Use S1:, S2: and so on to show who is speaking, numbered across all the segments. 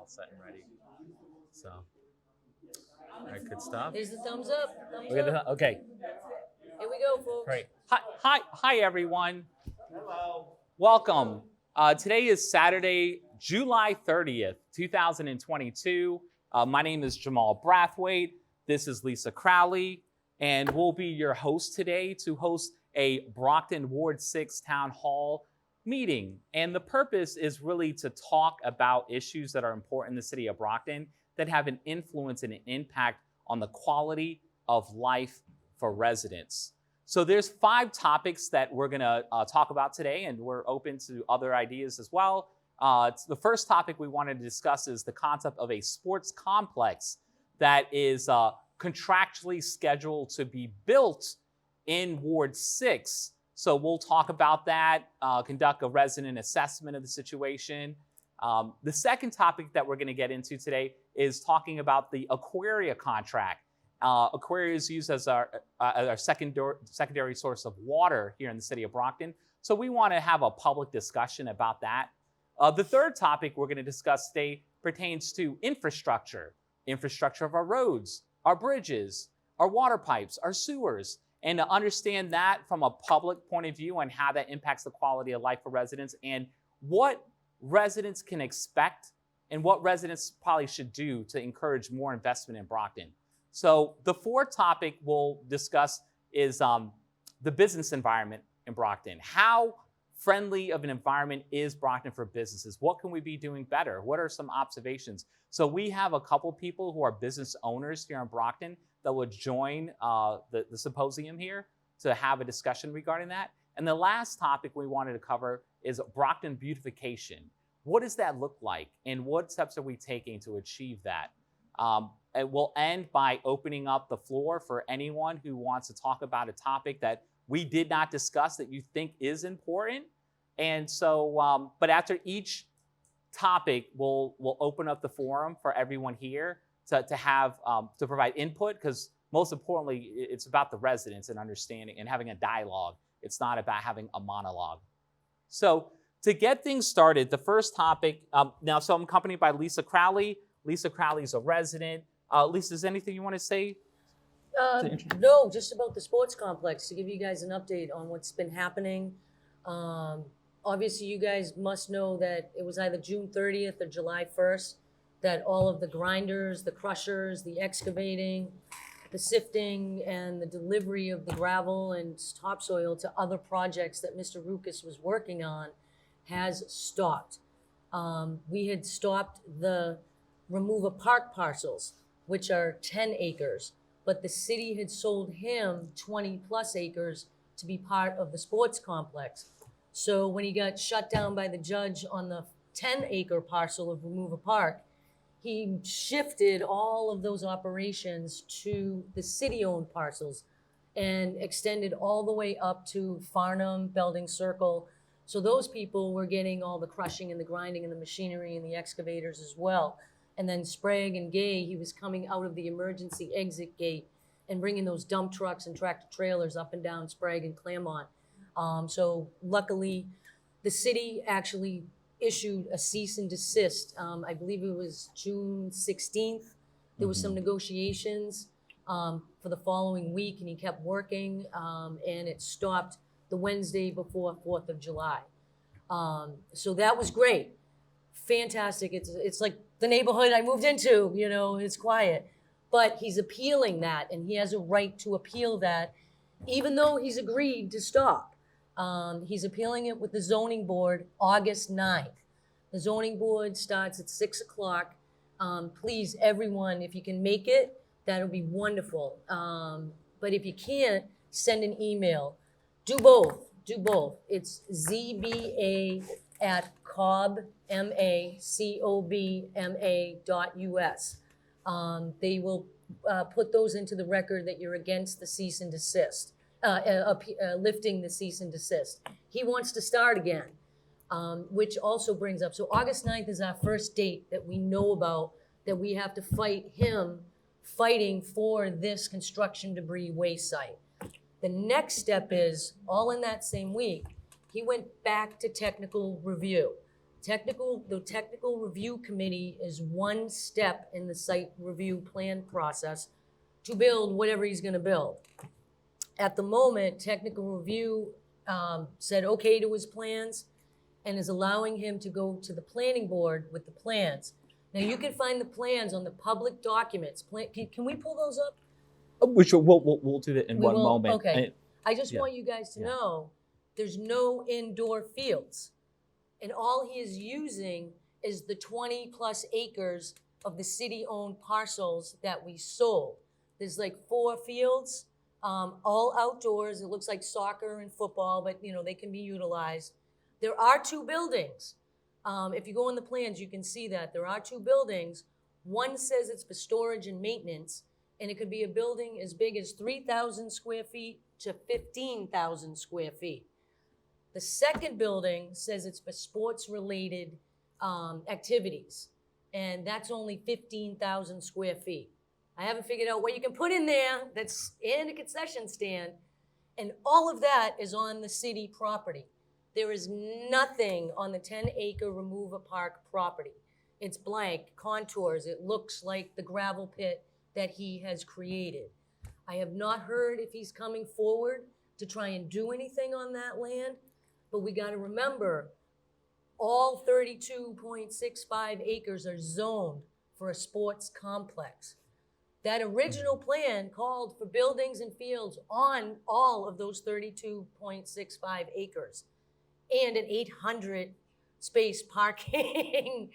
S1: all set and ready. So, all right, good stuff.
S2: There's the thumbs up. Thumbs
S1: Look at
S2: up.
S1: that. Okay,
S2: Here we go, folks.
S1: great. Hi, everyone. Hello. Welcome. Today is Saturday, July 30th, 2022. My name is Jamal Brathwaite. This is Lisa Crowley, and we'll be your host today to host a Brockton Ward 6 Town Hall meeting. And the purpose is really to talk about issues that are important in the city of Brockton that have an influence and an impact on the quality of life for residents. So there's 5 topics that we're gonna talk about today, and we're open to other ideas as well. The first topic we wanted to discuss is the concept of a sports complex that is contractually scheduled to be built in Ward 6. So we'll talk about that, conduct a resident assessment of the situation. The second topic that we're going to get into today is talking about the Aquaria contract. Aquaria is used as our secondary source of water here in the city of Brockton. So we want to have a public discussion about that. The third topic we're going to discuss today pertains to infrastructure of our roads, our bridges, our water pipes, our sewers, and to understand that from a public point of view and how that impacts the quality of life for residents and what residents can expect and what residents probably should do to encourage more investment in Brockton. So the fourth topic we'll discuss is the business environment in Brockton. How friendly of an environment is Brockton for businesses? What can we be doing better? What are some observations? So we have a couple people who are business owners here in Brockton that will join the symposium here to have a discussion regarding that. And the last topic we wanted to cover is Brockton beautification. What does that look like? And what steps are we taking to achieve that? And we'll end by opening up the floor for anyone who wants to talk about a topic that we did not discuss that you think is important. And so, but after each topic, we'll open up the forum for everyone here to provide input, because most importantly, it's about the residents and understanding and having a dialogue. It's not about having a monologue. So to get things started, the first topic, now, so I'm accompanied by Lisa Crowley. Lisa Crowley's a resident. Lisa, is there anything you want to say?
S2: No, just about the sports complex, to give you guys an update on what's been happening. Obviously, you guys must know that it was either June 30th or July 1st that all of the grinders, the crushers, the excavating, the sifting, and the delivery of the gravel and topsoil to other projects that Mr. Rukas was working on has stopped. We had stopped the remove of park parcels, which are 10 acres, but the city had sold him 20 plus acres to be part of the sports complex. So when he got shut down by the judge on the 10-acre parcel of Remova Park, he shifted all of those operations to the city-owned parcels and extended all the way up to Farnham, Belding Circle. So those people were getting all the crushing and the grinding and the machinery and the excavators as well. And then Sprague and Gay, he was coming out of the emergency exit gate and bringing those dump trucks and tractor trailers up and down Sprague and Claremont. So luckily, the city actually issued a cease and desist. I believe it was June 16th. There was some negotiations for the following week, and he kept working, and it stopped the Wednesday before 4th of July. So that was great. Fantastic. It's like the neighborhood I moved into, you know, it's quiet. But he's appealing that, and he has a right to appeal that, even though he's agreed to stop. He's appealing it with the zoning board August 9th. The zoning board starts at 6 o'clock. Please, everyone, if you can make it, that'll be wonderful. But if you can't, send an email. Do both. It's zba@cobma.us. They will put those into the record that you're against the cease and desist, lifting the cease and desist. He wants to start again, which also brings up, so August 9th is our first date that we know about, that we have to fight him fighting for this construction debris waste site. The next step is, all in that same week, he went back to technical review. The technical review committee is one step in the site review plan process to build whatever he's gonna build. At the moment, technical review said okay to his plans and is allowing him to go to the planning board with the plans. Now, you can find the plans on the public documents. Can we pull those up?
S1: Which we'll do that in one moment.
S2: Okay. I just
S1: yeah.
S2: want you guys to know there's no indoor fields. And all he is using is the 20 plus acres of the city-owned parcels that we sold. There's like 4 fields, all outdoors. It looks like soccer and football, but you know, they can be utilized. There are 2 buildings. If you go in the plans, you can see that there are 2 buildings. One says it's for storage and maintenance, and it could be a building as big as 3,000 square feet to 15,000 square feet. The second building says it's for sports-related activities, and that's only 15,000 square feet. I haven't figured out what you can put in there that's in a concession stand, and all of that is on the city property. There is nothing on the 10-acre Remover Park property. It's blank, contours. It looks like the gravel pit that he has created. I have not heard if he's coming forward to try and do anything on that land, but we got to remember, all 32.65 acres are zoned for a sports complex. That original plan called for buildings and fields on all of those 32.65 acres. And an 800 space parking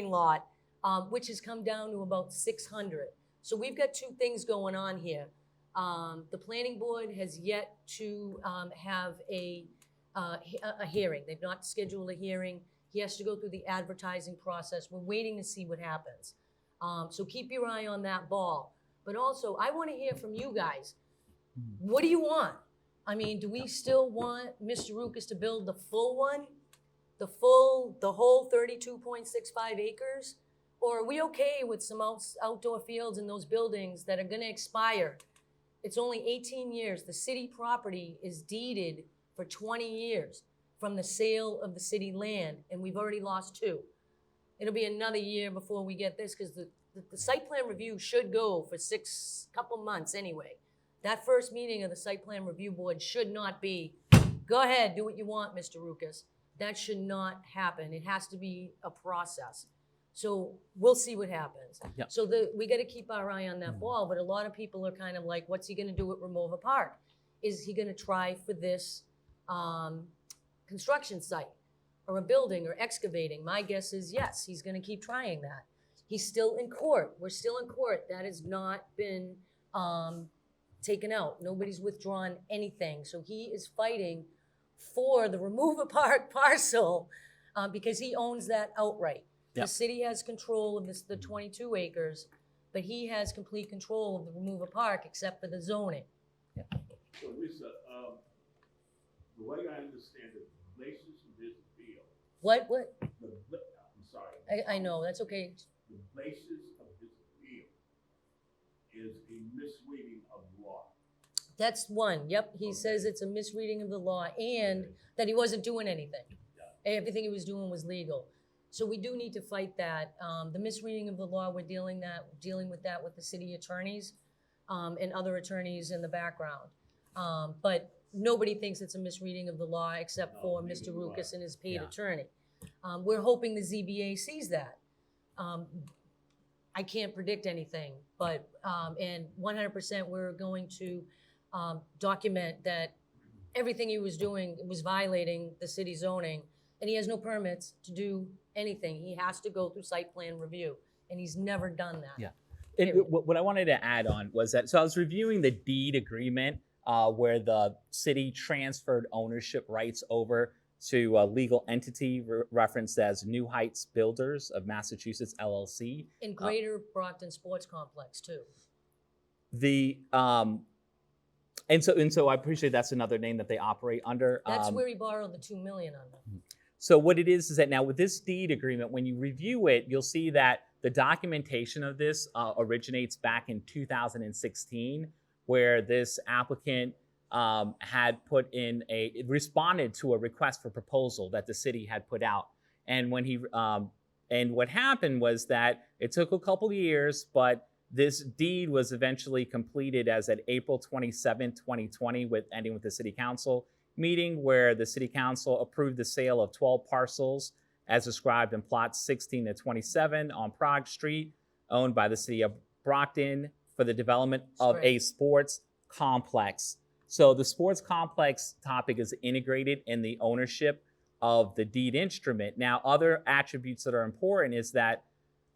S2: lot, which has come down to about 600. So we've got 2 things going on here. The planning board has yet to have a hearing. They've not scheduled a hearing. He has to go through the advertising process. We're waiting to see what happens. So keep your eye on that ball. But also, I want to hear from you guys. What do you want? I mean, do we still want Mr. Rukas to build the full one? The whole 32.65 acres? Or are we okay with some outdoor fields in those buildings that are gonna expire? It's only 18 years. The city property is deeded for 20 years from the sale of the city land, and we've already lost 2. It'll be another year before we get this, because the site plan review should go for couple months anyway. That first meeting of the site plan review board should not be, go ahead, do what you want, Mr. Rukas. That should not happen. It has to be a process. So we'll see what happens.
S1: Yep.
S2: So we got to keep our eye on that ball, but a lot of people are kind of like, what's he going to do at Remover Park? Is he going to try for this construction site or a building or excavating? My guess is yes, he's going to keep trying that. He's still in court. We're still in court. That has not been taken out. Nobody's withdrawn anything. So he is fighting for the Remover Park parcel because he owns that outright. Yep. The city has control of the 22 acres, but he has complete control of the Remover Park except for the zoning.
S1: Yep.
S3: So Lisa, the way I understand it, places of this field.
S2: What?
S3: I'm sorry.
S2: I know, that's okay.
S3: The places of this field is a misreading of law.
S2: That's one. Yep, he says it's a misreading of the law and that he wasn't doing anything. Yeah. Everything he was doing was legal. So we do need to fight that. The misreading of the law, we're dealing with that with the city attorneys and other attorneys in the background. But nobody thinks it's a misreading of the law except for Mr. Rukas and his paid attorney. We're hoping the ZBA sees that. I can't predict anything, but and 100% we're going to document that everything he was doing was violating the city zoning, and he has no permits to do anything. He has to go through site plan review, and he's never done that.
S1: Yeah. What I wanted to add on was that, so I was reviewing the deed agreement where the city transferred ownership rights over to a legal entity referenced as New Heights Builders of Massachusetts, LLC.
S2: In Greater Brockton Sports Complex, too.
S1: And so I appreciate that's another name that they operate under.
S2: That's where he borrowed the $2 million under.
S1: So what it is that now with this deed agreement, when you review it, you'll see that the documentation of this originates back in 2016, where this applicant had responded to a request for proposal that the city had put out. And when and what happened was that it took a couple years, but this deed was eventually completed as at April 27, 2020, ending with the city council meeting where the city council approved the sale of 12 parcels as described in plots 16 to 27 on Prague Street, owned by the city of Brockton for the development of a sports complex. So the sports complex topic is integrated in the ownership of the deed instrument. Now, other attributes that are important is that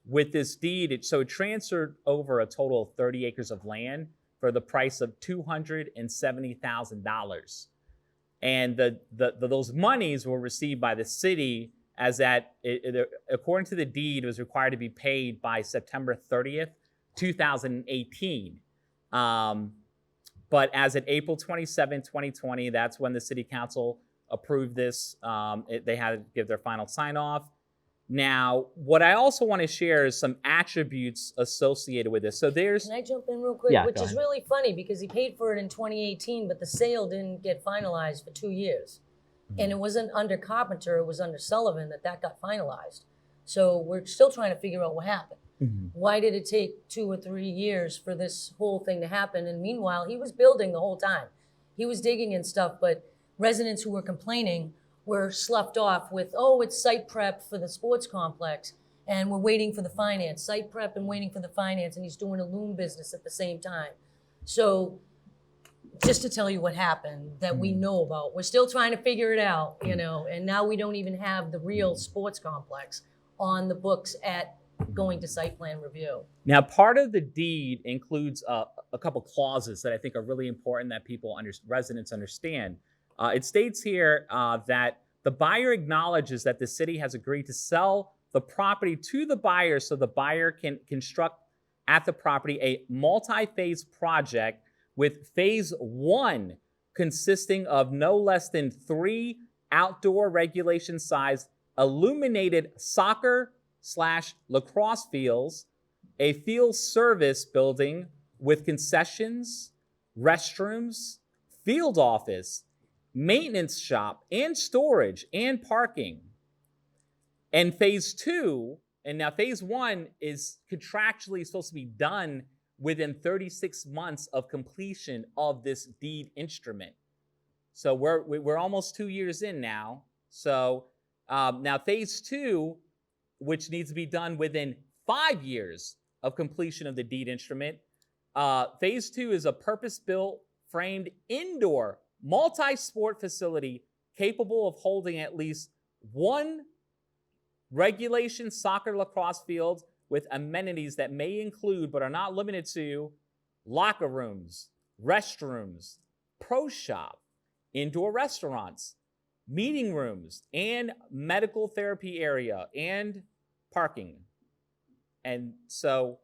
S1: with this deed, it transferred over a total of 30 acres of land for the price of $270,000. And those monies were received by the city as that, according to the deed, it was required to be paid by September 30th, 2018. But as of April 27, 2020, that's when the city council approved this. They had to give their final sign off. Now, what I also want to share is some attributes associated with this. So there's...
S2: Can I jump in real quick?
S1: Yeah,
S2: Which is really funny because he paid for it in 2018, but the sale didn't get finalized for 2 years. Mm-hmm. And it wasn't under Carpenter, it was under Sullivan that got finalized. So we're still trying to figure out what happened. Mm-hmm. Why did it take 2 or 3 years for this whole thing to happen? And meanwhile, he was building the whole time. He was digging and stuff, but residents who were complaining were sloughed off with, oh, it's site prep for the sports complex, and we're waiting for the finance. Site prep and waiting for the finance, and he's doing a loom business at the same time. So just to tell you what happened that we know about, we're still trying to figure it out, you know, and now we don't even have the real sports complex on the books at going to site plan review.
S1: Now, part of the deed includes a couple clauses that I think are really important that residents understand. It states here that the buyer acknowledges that the city has agreed to sell the property to the buyer so the buyer can construct at the property a multi-phase project with phase 1 consisting of no less than 3 outdoor regulation-sized illuminated soccer/lacrosse fields, a field service building with concessions, restrooms, field office, maintenance shop, and storage, and parking. And phase 2, and now phase 1 is contractually supposed to be done within 36 months of completion of this deed instrument. So we're almost 2 years in now. So now phase 2, which needs to be done within 5 years of completion of the deed instrument. Phase 2 is a purpose-built, framed indoor multi-sport facility capable of holding at least 1 regulation soccer lacrosse field with amenities that may include, but are not limited to, locker rooms, restrooms, pro shop, indoor restaurants, meeting rooms, and medical therapy area, and parking. And so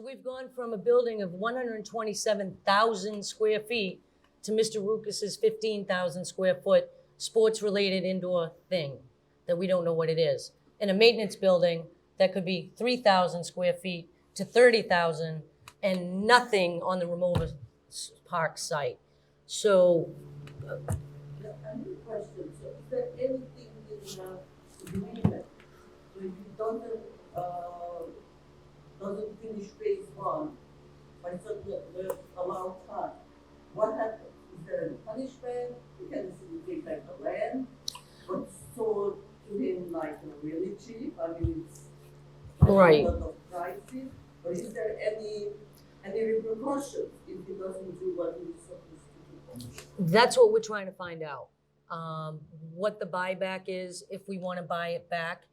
S2: we've gone from a building of 127,000 square feet to Mr. Rukas's 15,000 square foot sports-related indoor thing that we don't know what it is. And a maintenance building that could be 3,000 square feet to 30,000 and nothing on the Remover Park site. So...
S4: I have a question. So is there anything in the agreement? So if it doesn't finish phase 1 by certain amount of time, what happens? Is there any punishment? You can simply take back the land, but sold to him like really cheap. I mean, it's
S2: right.
S4: A lot of prices. But is there any repercussions if he doesn't do what he's supposed to do?
S2: That's what we're trying to find out. What the buyback is, if we want to buy it back.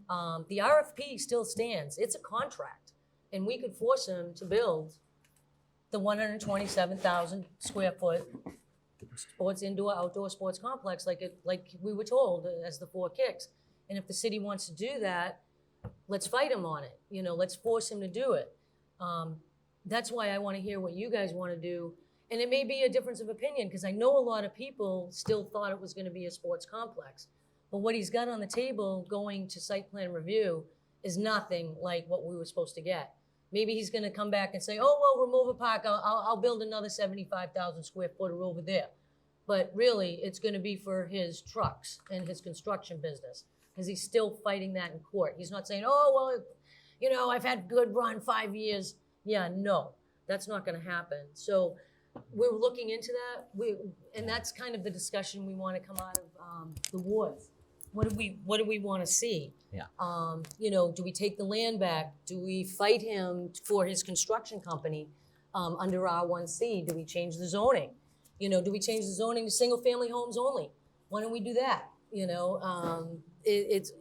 S2: The RFP still stands. It's a contract, and we could force him to build the 127,000 square foot sports outdoor sports complex like we were told as the 4 kicks. And if the city wants to do that, let's fight him on it. You know, let's force him to do it. That's why I want to hear what you guys want to do. And it may be a difference of opinion because I know a lot of people still thought it was going to be a sports complex. But what he's got on the table going to site plan review is nothing like what we were supposed to get. Maybe he's going to come back and say, oh, well, Remover Park, I'll build another 75,000 square footer over there. But really, it's going to be for his trucks and his construction business. because he's still fighting that in court. He's not saying, oh, well, you know, I've had good run 5 years. Yeah, no, that's not going to happen. So we're looking into that. And that's kind of the discussion we want to come out of the woods. What do we want to see?
S1: Yeah.
S2: You know, do we take the land back? Do we fight him for his construction company under R1C? Do we change the zoning? You know, do we change the zoning to single family homes only? Why don't we do that? You know, it's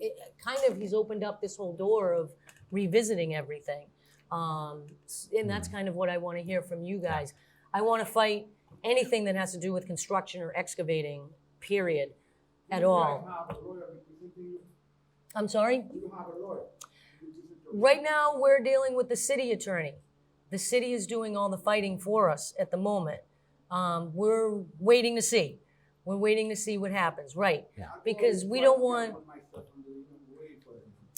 S2: kind of, he's opened up this whole door of revisiting everything. And that's kind of what I want to hear from you guys. I want to fight anything that has to do with construction or excavating, period, at all. I'm sorry? Right now, we're dealing with the city attorney. The city is doing all the fighting for us at the moment. We're waiting to see. We're waiting to see what happens, right?
S1: Yeah.
S2: Because we don't want,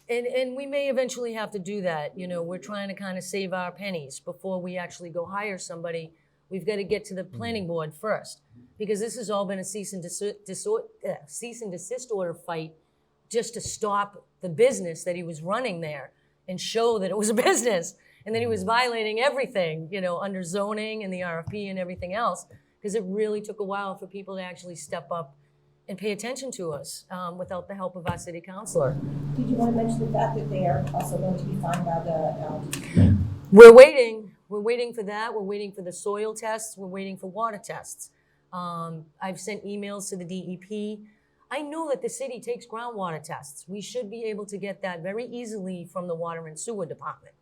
S2: and we may eventually have to do that. You know, we're trying to kind of save our pennies before we actually go hire somebody. We've got to get to the planning board first, because this has all been a cease and desist order fight just to stop the business that he was running there and show that it was a business, and that he was violating everything, you know, under zoning and the RFP and everything else, because it really took a while for people to actually step up and pay attention to us without the help of our city councilor.
S5: Did you want to mention the fact that they are also going to be fined by the
S2: We're waiting. We're waiting for that. We're waiting for the soil tests. We're waiting for water tests. I've sent emails to the DEP. I know that the city takes groundwater tests. We should be able to get that very easily from the water and sewer department.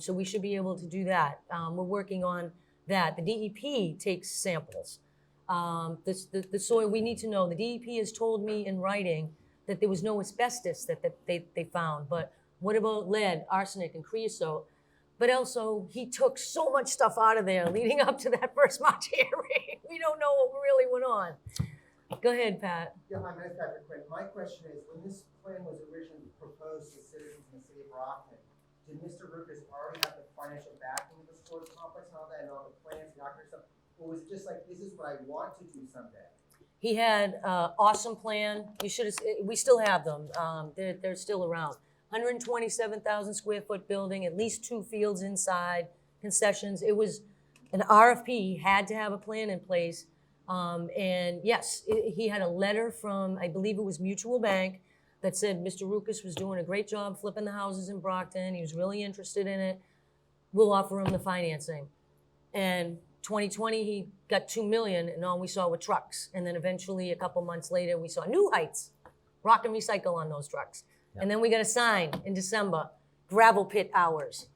S2: So we should be able to do that. We're working on that. The DEP takes samples. The soil, we need to know. The DEP has told me in writing that there was no asbestos that they found. But what about lead, arsenic, and creosote? But also, he took so much stuff out of there leading up to that first March hearing. We don't know what really went on. Go ahead, Pat.
S6: Yeah, hi, my name's Patrick Quinn. My question is, when this plan was originally proposed to citizens in the city of Brockton, did Mr. Ruckus already have the financial backing of the sports complex and all that, and all the plans, the document stuff? Or was it just like, this is what I want to do someday?
S2: He had an awesome plan. We still have them. They're still around. 127,000 square foot building, at least 2 fields inside, concessions. It was an RFP. He had to have a plan in place. And yes, he had a letter from, I believe it was Mutual Bank, that said Mr. Ruckus was doing a great job flipping the houses in Brockton. He was really interested in it. We'll offer him the financing. And 2020, he got $2 million, and all we saw were trucks. And then eventually, a couple months later, we saw New Heights, Rock and Recycle on those trucks. Yep. And then we got a sign in December, gravel pit hours.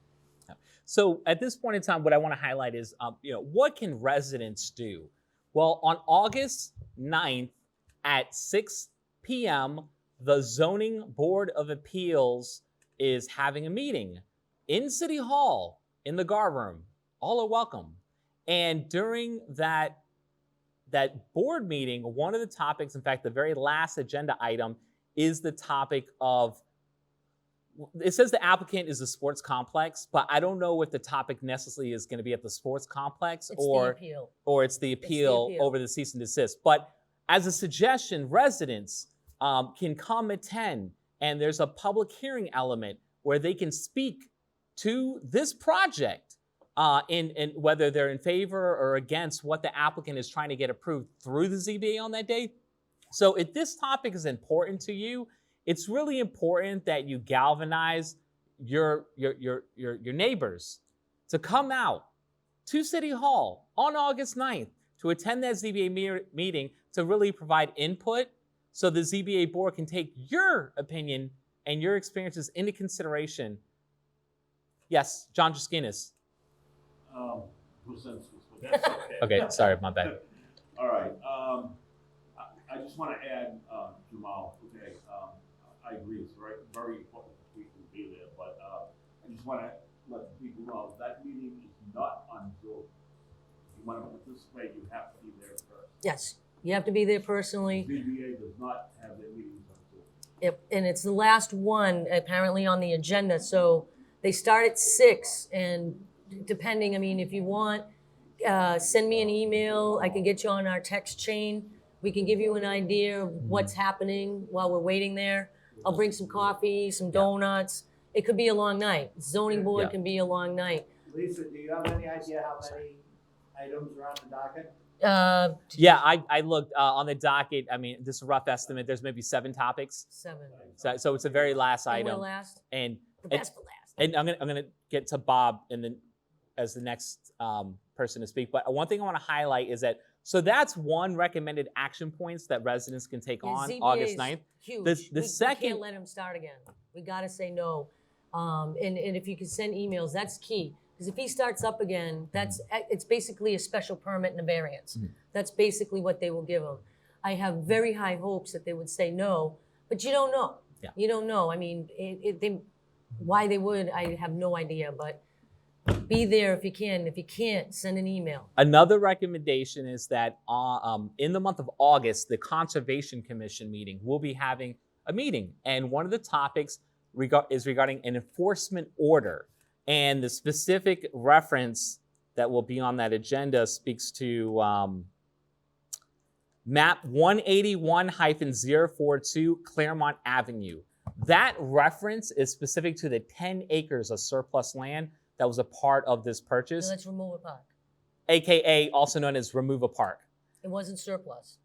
S1: So at this point in time, what I want to highlight is, you know, what can residents do? Well, on August 9th at 6 p.m., the Zoning Board of Appeals is having a meeting in City Hall in the guard room. All are welcome. And during that board meeting, one of the topics, in fact, the very last agenda item, is the topic of, it says the applicant is a sports complex, but I don't know if the topic necessarily is going to be at the sports complex or it's the appeal over the cease and desist. But as a suggestion, residents can come attend, and there's a public hearing element where they can speak to this project in whether they're in favor or against what the applicant is trying to get approved through the ZBA on that day. So if this topic is important to you, it's really important that you galvanize your neighbors to come out to City Hall on August 9th to attend that ZBA meeting to really provide input so the ZBA board can take your opinion and your experiences into consideration. Yes, John Juskinis.
S3: Consensus, but that's okay.
S1: Okay, sorry, my bad.
S3: All right. I just want to add, Jamal, okay, I agree, it's very important for people to be there, but I just want to let the people know that meeting is not on Zoom. If you want to participate, you have to be there first.
S2: Yes, you have to be there personally.
S3: ZBA does not have their meetings on Zoom.
S2: Yep, and it's the last one apparently on the agenda, so they start at 6, and depending, I mean, if you want, send me an email. I can get you on our text chain. We can give you an idea of what's happening while we're waiting there. I'll bring some coffee, some donuts. It could be a long night. Zoning board
S1: Yeah.
S2: can be a long night.
S6: Lisa, do you have any idea how many items are on the docket?
S1: Yeah, I looked on the docket. I mean, this is a rough estimate. There's maybe 7 topics.
S2: 7.
S1: So it's a very last
S2: And we're
S1: item.
S2: last.
S1: And
S2: The best for last.
S1: and I'm gonna get to Bob as the next person to speak. But one thing I want to highlight is that so that's one recommended action points that residents can take
S2: Yeah,
S1: on
S2: ZBA
S1: August
S2: is
S1: 9th.
S2: Huge.
S1: The
S2: we
S1: second-
S2: can't let him start again. We got to say no. And if you could send emails, that's key. Because if he starts up again, it's basically a special permit and a variance. That's basically what they will give him. I have very high hopes that they would say no, but you don't know.
S1: Yeah.
S2: You don't know. I mean, why they would, I have no idea. But be there if you can. If you can't, send an email.
S1: Another recommendation is that in the month of August, the Conservation Commission meeting will be having a meeting, and one of the topics is regarding an enforcement order, and the specific reference that will be on that agenda speaks to map 181-042 Claremont Avenue. That reference is specific to the 10 acres of surplus land that was a part of this
S2: No,
S1: purchase,
S2: let's remove a park.
S1: AKA also known as remove a park.
S2: It wasn't surplus.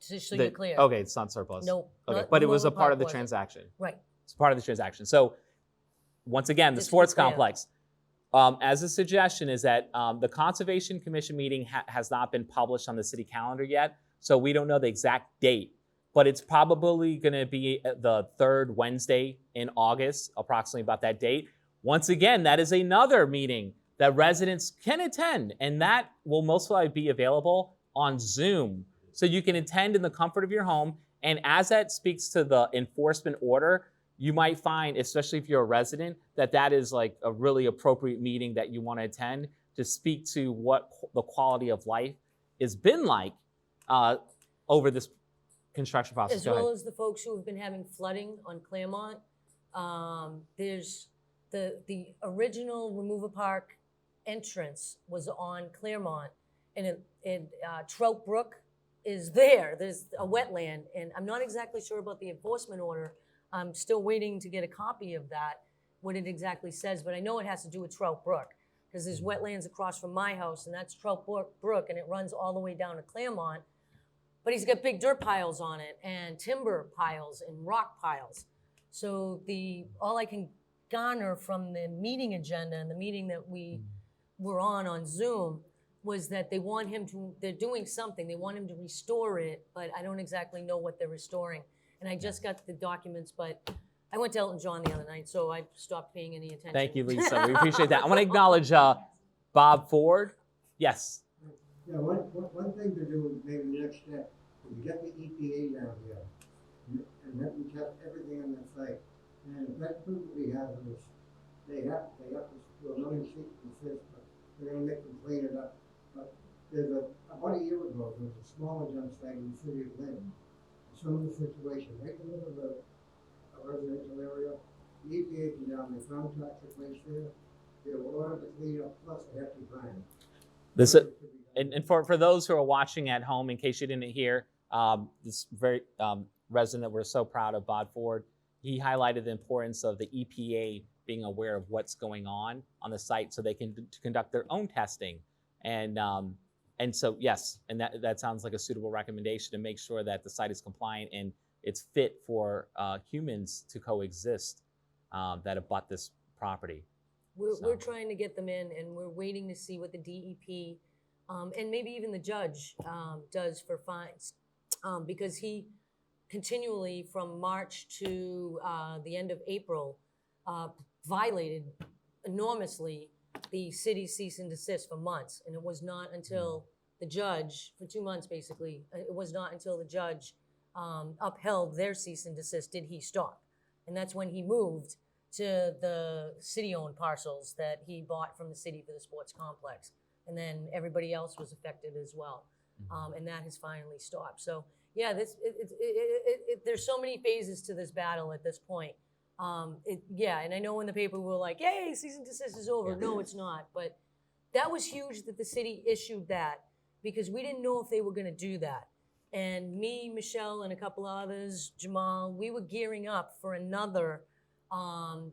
S2: Just so you're clear.
S1: Okay, it's not surplus.
S2: Nope.
S1: Okay,
S2: not
S1: but it was a
S2: remove
S1: part of the
S2: wasn't.
S1: transaction.
S2: Right.
S1: It's part of the transaction. So once again, the
S2: Just to be
S1: sports
S2: clear.
S1: complex. As a suggestion is that the Conservation Commission meeting has not been published on the city calendar yet, so we don't know the exact date, but it's probably going to be the 3rd Wednesday in August, approximately about that date. Once again, that is another meeting that residents can attend, and that will most likely be available on Zoom. So you can attend in the comfort of your home, and as that speaks to the enforcement order, you might find, especially if you're a resident, that is like a really appropriate meeting that you want to attend to speak to what the quality of life has been like over this construction process.
S2: As
S1: Go ahead.
S2: well as the folks who have been having flooding on Claremont. There's the original Remover Park entrance was on Claremont, and Trout Brook is there. There's a wetland, and I'm not exactly sure about the enforcement order. I'm still waiting to get a copy of that, what it exactly says, but I know it has to do with Trout Brook, because there's wetlands across from my house, and that's Trout Brook, and it runs all the way down to Claremont. But he's got big dirt piles on it, and timber piles, and rock piles. So all I can garner from the meeting agenda and the meeting that we were on Zoom was that they want him they're doing something, they want him to restore it, but I don't exactly know what they're restoring. And I just got the documents, but I went to Elton John the other night, so I stopped paying any attention.
S1: Thank you, Lisa. We appreciate that. I want to acknowledge Bob Ford. Yes.
S7: Yeah, one thing to do maybe next step, is get the EPA down here, and let them test everything on that site. And if that's proved to be hazardous, they have to do another sheet and desist, but they're gonna make them clean it up. But there's about a year ago, there was a smaller dump site in the city of Lynn. Similar situation, right in the middle of a residential area. The EPA came down, they found toxic waste there. They were ordered to clean up, plus a hefty fine.
S1: And for those who are watching at home, in case you didn't hear, this very resident that we're so proud of, Bob Ford, he highlighted the importance of the EPA being aware of what's going on the site so they can conduct their own testing. And so, yes, and that sounds like a suitable recommendation to make sure that the site is compliant and it's fit for humans to coexist that abut this property.
S2: We're trying to get them in, and we're waiting to see what the DEP and maybe even the judge does for fines, because he continually, from March to the end of April, violated enormously the city's cease and desist for months. And it was not until the judge, for 2 months basically, it was not until the judge upheld their cease and desist did he stop. And that's when he moved to the city-owned parcels that he bought from the city for the sports complex. And then everybody else was affected as well. And that has finally stopped. So yeah, there's so many phases to this battle at this point. And I know in the paper we were like, yay, cease and desist is over. No, it's not. But that was huge that the city issued that, because we didn't know if they were going to do that. And me, Michelle, and a couple others, Jamal, we were gearing up for another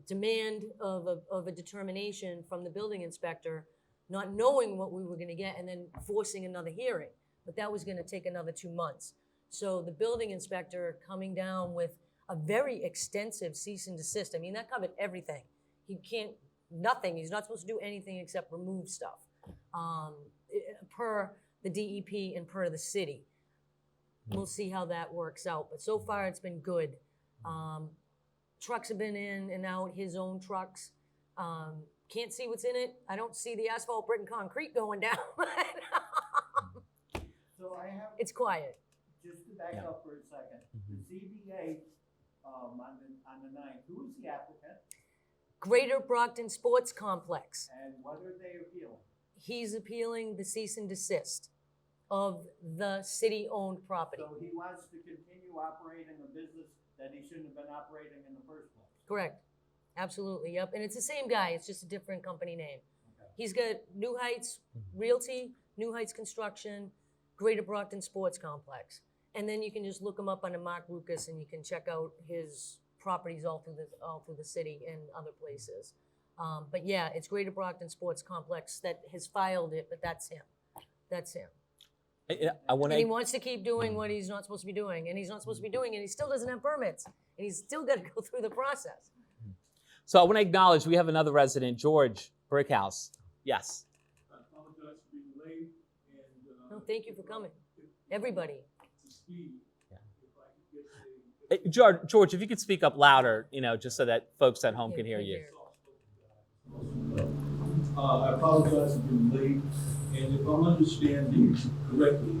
S2: demand of a determination from the building inspector, not knowing what we were gonna get, and then forcing another hearing. But that was gonna take another 2 months. So the building inspector coming down with a very extensive cease and desist. I mean, that covered everything. He can't, nothing, he's not supposed to do anything except remove stuff, per the DEP and per the city. We'll see how that works out, but so far it's been good. Trucks have been in and out, his own trucks. Can't see what's in it. I don't see the asphalt, brick, and concrete going down.
S6: So I have,
S2: It's quiet.
S6: just to back up for a second, the CBA, on the 9th, who is the applicant
S2: Greater Brockton Sports Complex.
S6: and what are they appealing?
S2: He's appealing the cease and desist of the city-owned property.
S6: So he wants to continue operating a business that he shouldn't have been operating in the first place.
S2: Correct. Absolutely, yep. And it's the same guy, it's just a different company name.
S6: Okay.
S2: He's got New Heights Realty, New Heights Construction, Greater Brockton Sports Complex. And then you can just look him up under Mark Lucas and you can check out his properties all through the city and other places. But yeah, it's Greater Brockton Sports Complex that has filed it, but that's him. That's him.
S1: I want
S2: And he
S1: to.
S2: wants to keep doing what he's not supposed to be doing, and he's not supposed to be doing, and he still doesn't have permits, and he's still got to go through the process.
S1: So I want to acknowledge we have another resident, George Brickhouse. Yes.
S3: I apologize for being late and.
S2: No, thank you for coming, everybody.
S3: To speed.
S1: Yeah.
S3: If I could get
S1: George, if you could speak up louder, just so that folks at home can hear you.
S3: I apologize for being late, and if I'm understanding correctly,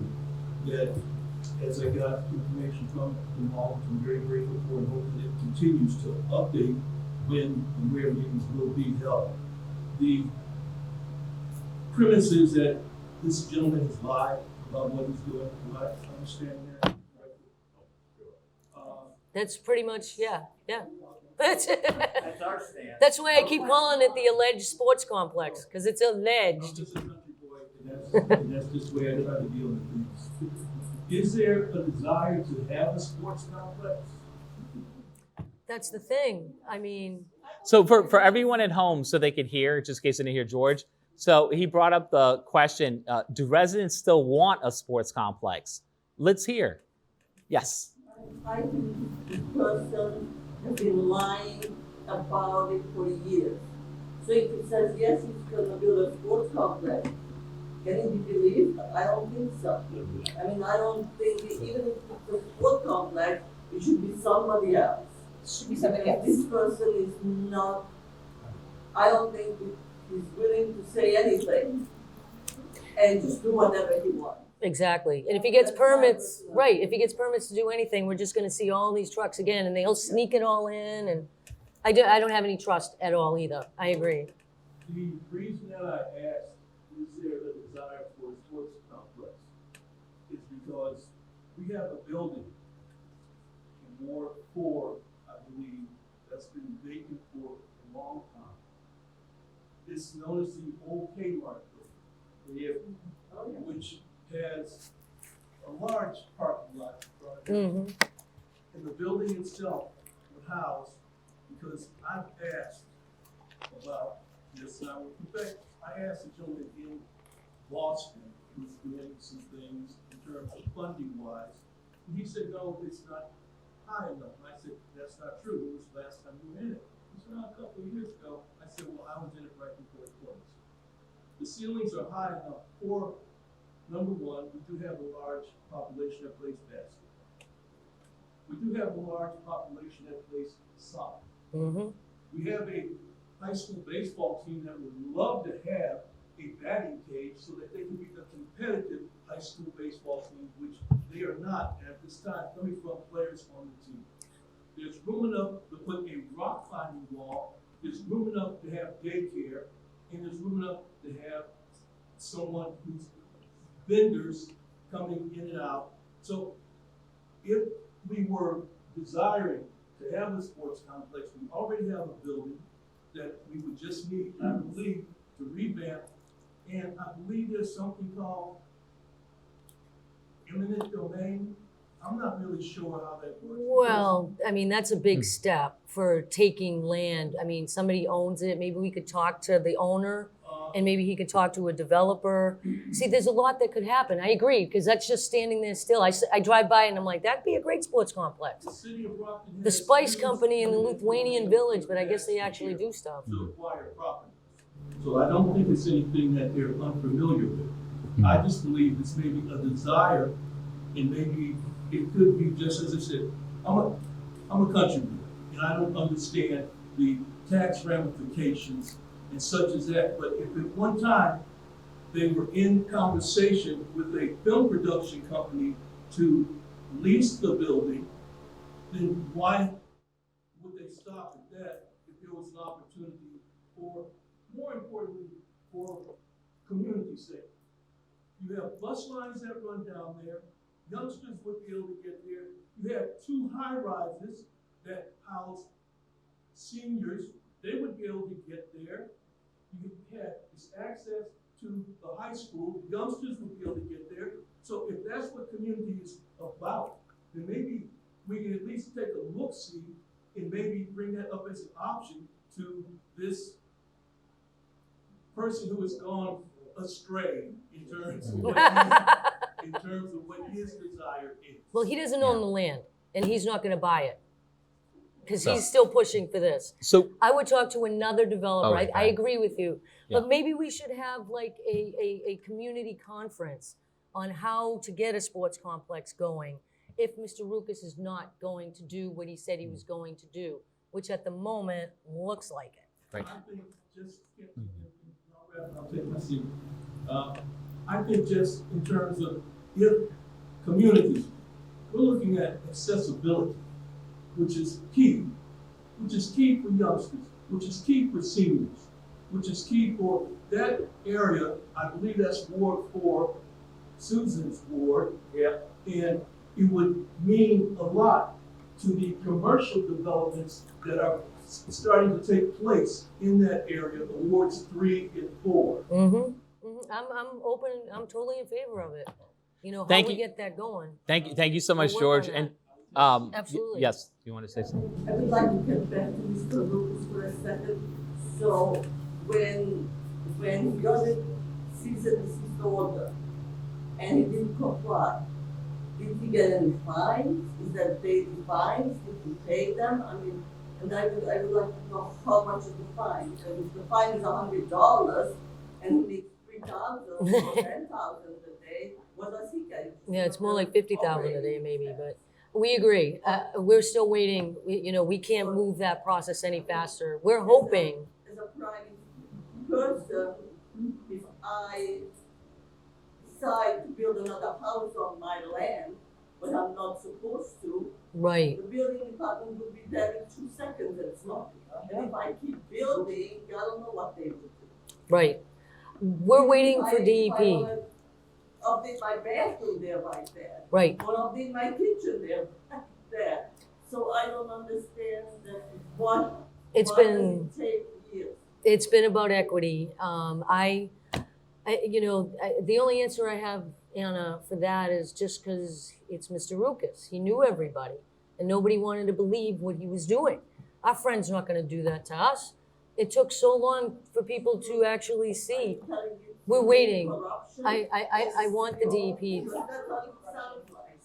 S3: that as I got information from Jamal, I'm very grateful for, and hope that it continues to update when and where meetings will be held. The premise is that this gentleman has lied about what he's doing. Do I understand that correctly?
S2: That's pretty much, yeah. That's
S6: That's our stand.
S2: that's why I keep calling it the alleged sports complex, because it's
S3: I'm
S2: alleged.
S3: just a country boy, and that's just the way I try to deal with things. Is there a desire to have a sports complex?
S2: That's the thing. I mean,
S1: So for everyone at home, so they could hear, just in case they didn't hear George. So he brought up the question: do residents still want a sports complex? Let's hear. Yes.
S4: I think this person has been lying about it for years. So if he says, yes, he's gonna build a sports complex, can it be believed? I don't think so. I mean, I don't think, even if it's a sports complex, it should be somebody else.
S5: Should be somebody else.
S4: This person is not, I don't think he's willing to say anything and just do whatever he wants.
S2: exactly. And if he gets permits, right, if he gets permits to do anything, we're just gonna see all these trucks again, and they'll sneak it all in, and I don't have any trust at all either. I agree.
S3: The reason that I asked, is there a desire for a sports complex, is because we have a building in Ward 4, I believe, that's been vacant for a long time. It's known as the old Kmart building, which has a large parking lot in front of it.
S2: Mm-hmm.
S3: And the building itself would house, because I've asked about this, and I will confess, I asked a gentleman in Boston who's doing some things in terms of funding wise, and he said, no, it's not high enough. And I said, that's not true. When was the last time you were in it? He said, a couple of years ago. I said, well, I was in it right before it closed. The ceilings are high enough for, number one, we do have a large population that plays basketball. We do have a large population that plays soccer.
S2: Mm-hmm.
S3: We have a high school baseball team that would love to have a batting cage so that they can be a competitive high school baseball team, which they are not at this time, coming from players on the team. There's room enough to put a rock climbing wall, there's room enough to have daycare, and there's room enough to have someone who's vendors coming in and out. So if we were desiring to have a sports complex, we already have a building that we would just need, I believe, to revamp. And I believe there's something called
S8: eminent domain, I'm not really sure how that works.
S2: Well, I mean, that's a big step for taking land. I mean, somebody owns it. Maybe we could talk to the owner and maybe he could talk to a developer. See, there's a lot that could happen. I agree, because that's just standing there still. I drive by and I'm like, that'd be a great sports complex.
S8: The city of Brockton
S2: The
S8: has
S2: Spice
S8: used
S2: Company in the Lithuanian
S8: municipal
S2: Village, but I guess they actually do stuff.
S8: to acquire property. So I don't think it's anything that they're unfamiliar with. I just believe it's maybe a desire, and maybe it could be just as I said. I'm a countryman, and I don't understand the tax ramifications and such as that. But if at one time they were in conversation with a film production company to lease the building, then why would they stop at that if there was an opportunity for, more importantly, for community's sake? You have bus lines that run down there. Youngsters would be able to get there. You have 2 high rises that house seniors. They would be able to get there. You have this access to the high school. Youngsters would be able to get there. So if that's what community is about, then maybe we can at least take a look-see and maybe bring that up as an option to this person who has gone astray in terms of what his desire is.
S2: Well, he doesn't own the land and he's not gonna buy it. Because he's still pushing for this.
S1: So
S2: I would talk to another developer.
S1: Okay.
S2: I agree with you.
S1: Yeah.
S2: But maybe we should have like a community conference on how to get a sports complex going if Mr. Rukas is not going to do what he said he was going to do, which at the moment looks like it.
S1: Right.
S8: I think just, I'll take my seat. I think just in terms of if communities, we're looking at accessibility, which is key for youngsters, which is key for seniors, which is key for that area. I believe that's Ward 4, Susan's ward.
S3: Yeah.
S8: And it would mean a lot to the commercial developments that are starting to take place in that area, the wards 3 and 4.
S2: I'm open, I'm totally in favor of it. You know, how
S1: Thank
S2: we
S1: you.
S2: get that going.
S1: thank you so much,
S2: We'll work
S1: George.
S2: on
S1: And
S2: Absolutely.
S1: yes, you want to say something?
S4: I would like to get back to Mr. Lucas for a second. So when he got a cease and desist order and he didn't comply, did he get any fines? Is that daily fines? Did he pay them? I mean, and I would like to know how much is the fine. Because if the fine is $100 and he makes $3,000 or $10,000 a day, what does he get?
S2: Yeah, it's more like 50,000 a day maybe, but we agree. We're still waiting. We can't move that process any faster. We're hoping.
S4: As a private person, if I decide to build another house on my land, but I'm not supposed to,
S2: Right.
S4: the building department will be there in 2 seconds and it's not. And if I keep building, I don't know what they will do.
S2: Right. We're waiting for
S4: If I
S2: DEP.
S4: wanna update my bathroom there right there,
S2: Right.
S4: or update my kitchen there, right there. So I don't understand what.
S2: It's
S4: why
S2: been-
S4: does it take years?
S2: It's been about equity. The only answer I have, Anna, for that is just because it's Mr. Rukas. He knew everybody, and nobody wanted to believe what he was doing. Our friend's not going to do that to us. It took so long for people to actually see.
S4: I'm telling you,
S2: We're waiting.
S4: corruption.
S2: I want the DEP.
S4: Because that's what it sounds like.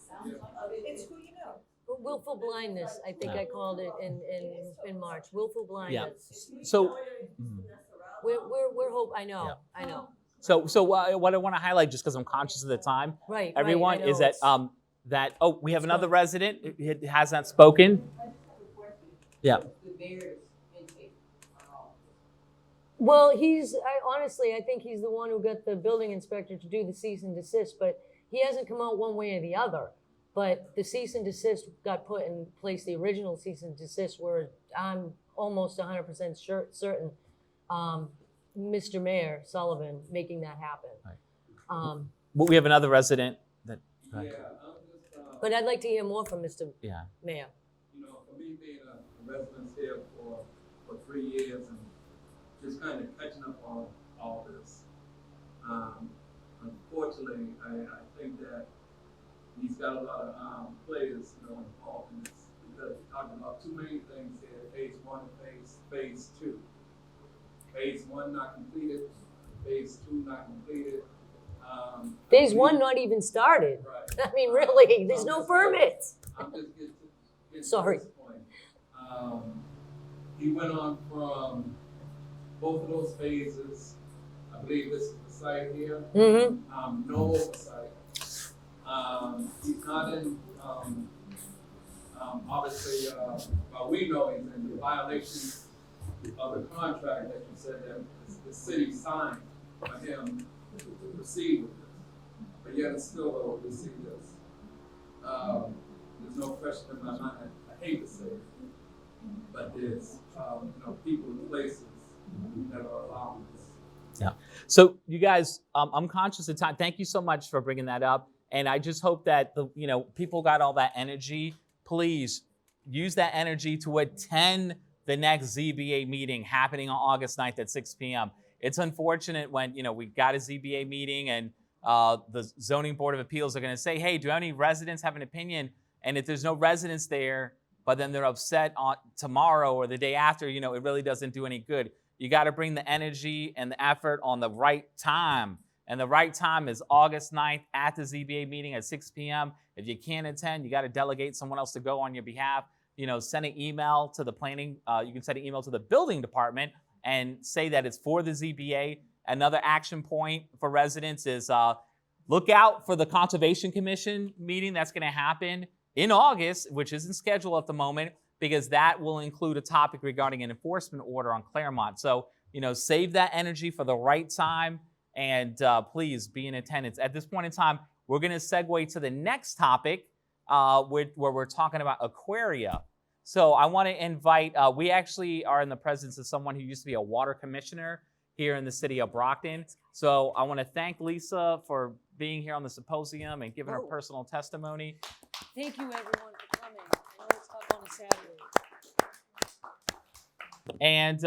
S4: I mean,
S5: It's who you know.
S2: Willful blindness, I think I called it in March. Willful blindness.
S1: So
S2: We're hope. I know.
S1: Yeah.
S2: I know.
S1: So what I want to highlight, just because I'm conscious of the time,
S2: Right.
S1: everyone,
S2: right, I
S1: is
S2: know.
S1: that we have another resident who has not spoken. Yeah.
S2: Well, honestly, I think he's the one who got the building inspector to do the cease and desist, but he hasn't come out one way or the other. But the cease and desist got put in place, the original cease and desist, where I'm almost 100% certain Mr. Mayor Sullivan making that happen.
S1: Right. But we have another resident that.
S9: Yeah, I'm just,
S2: But I'd like to hear more from Mr.
S1: Yeah.
S2: Mayor.
S9: For me being a resident here for 3 years and just kind of catching up on all this, unfortunately, I think that he's got a lot of players, involved in this because we're talking about too many things here. Phase 1 and phase 2. Phase 1 not completed. Phase 2 not completed.
S2: Phase 1 not even started.
S9: Right.
S2: I mean, really, there's no permits.
S9: I'm just getting
S2: Sorry.
S9: to this point. He went on from both of those phases. I believe this is the site here.
S2: Mm-hmm.
S9: No oversight. He's not in, obviously, well, we know he's in the violation of the contract that you said that the city signed for him to proceed with this. But yet it's still though we see this. There's no question in my mind. I hate to say it, but there's people and places that are allowing this.
S1: Yeah. So you guys, I'm conscious of time. Thank you so much for bringing that up. And I just hope that people got all that energy. Please use that energy to attend the next ZBA meeting happening on August 9th at 6 p.m. It's unfortunate when, we got a ZBA meeting and the Zoning Board of Appeals are going to say, hey, do any residents have an opinion? And if there's no residents there, but then they're upset on tomorrow or the day after, it really doesn't do any good. You got to bring the energy and the effort on the right time. And the right time is August 9th at the ZBA meeting at 6 p.m. If you can't attend, you got to delegate someone else to go on your behalf. Send an email to the planning. You can send an email to the building department and say that it's for the ZBA. Another action point for residents is look out for the Conservation Commission meeting that's going to happen in August, which isn't scheduled at the moment, because that will include a topic regarding an enforcement order on Claremont. So, save that energy for the right time and please be in attendance. At this point in time, we're going to segue to the next topic where we're talking about Aquaria. So I want to invite, we actually are in the presence of someone who used to be a water commissioner here in the city of Brockton. So I want to thank Lisa for being here on the symposium and giving her personal testimony.
S2: Thank you, everyone, for coming. I know it's tough on a Saturday.
S1: And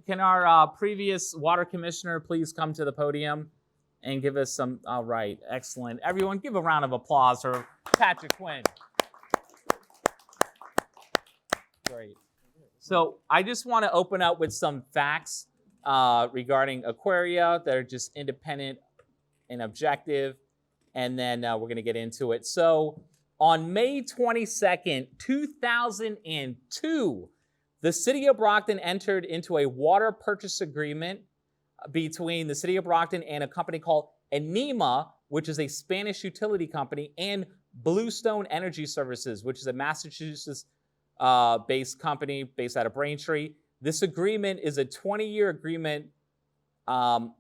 S1: can our previous water commissioner please come to the podium and give us some, all right, excellent. Everyone give a round of applause for Patrick Quinn. Great. So I just want to open up with some facts regarding Aquaria that are just independent and objective, and then we're going to get into it. So on May 22nd, 2002, the city of Brockton entered into a water purchase agreement between the city of Brockton and a company called Enema, which is a Spanish utility company, and Bluestone Energy Services, which is a Massachusetts-based company based out of Braintree. This agreement is a 20-year agreement, to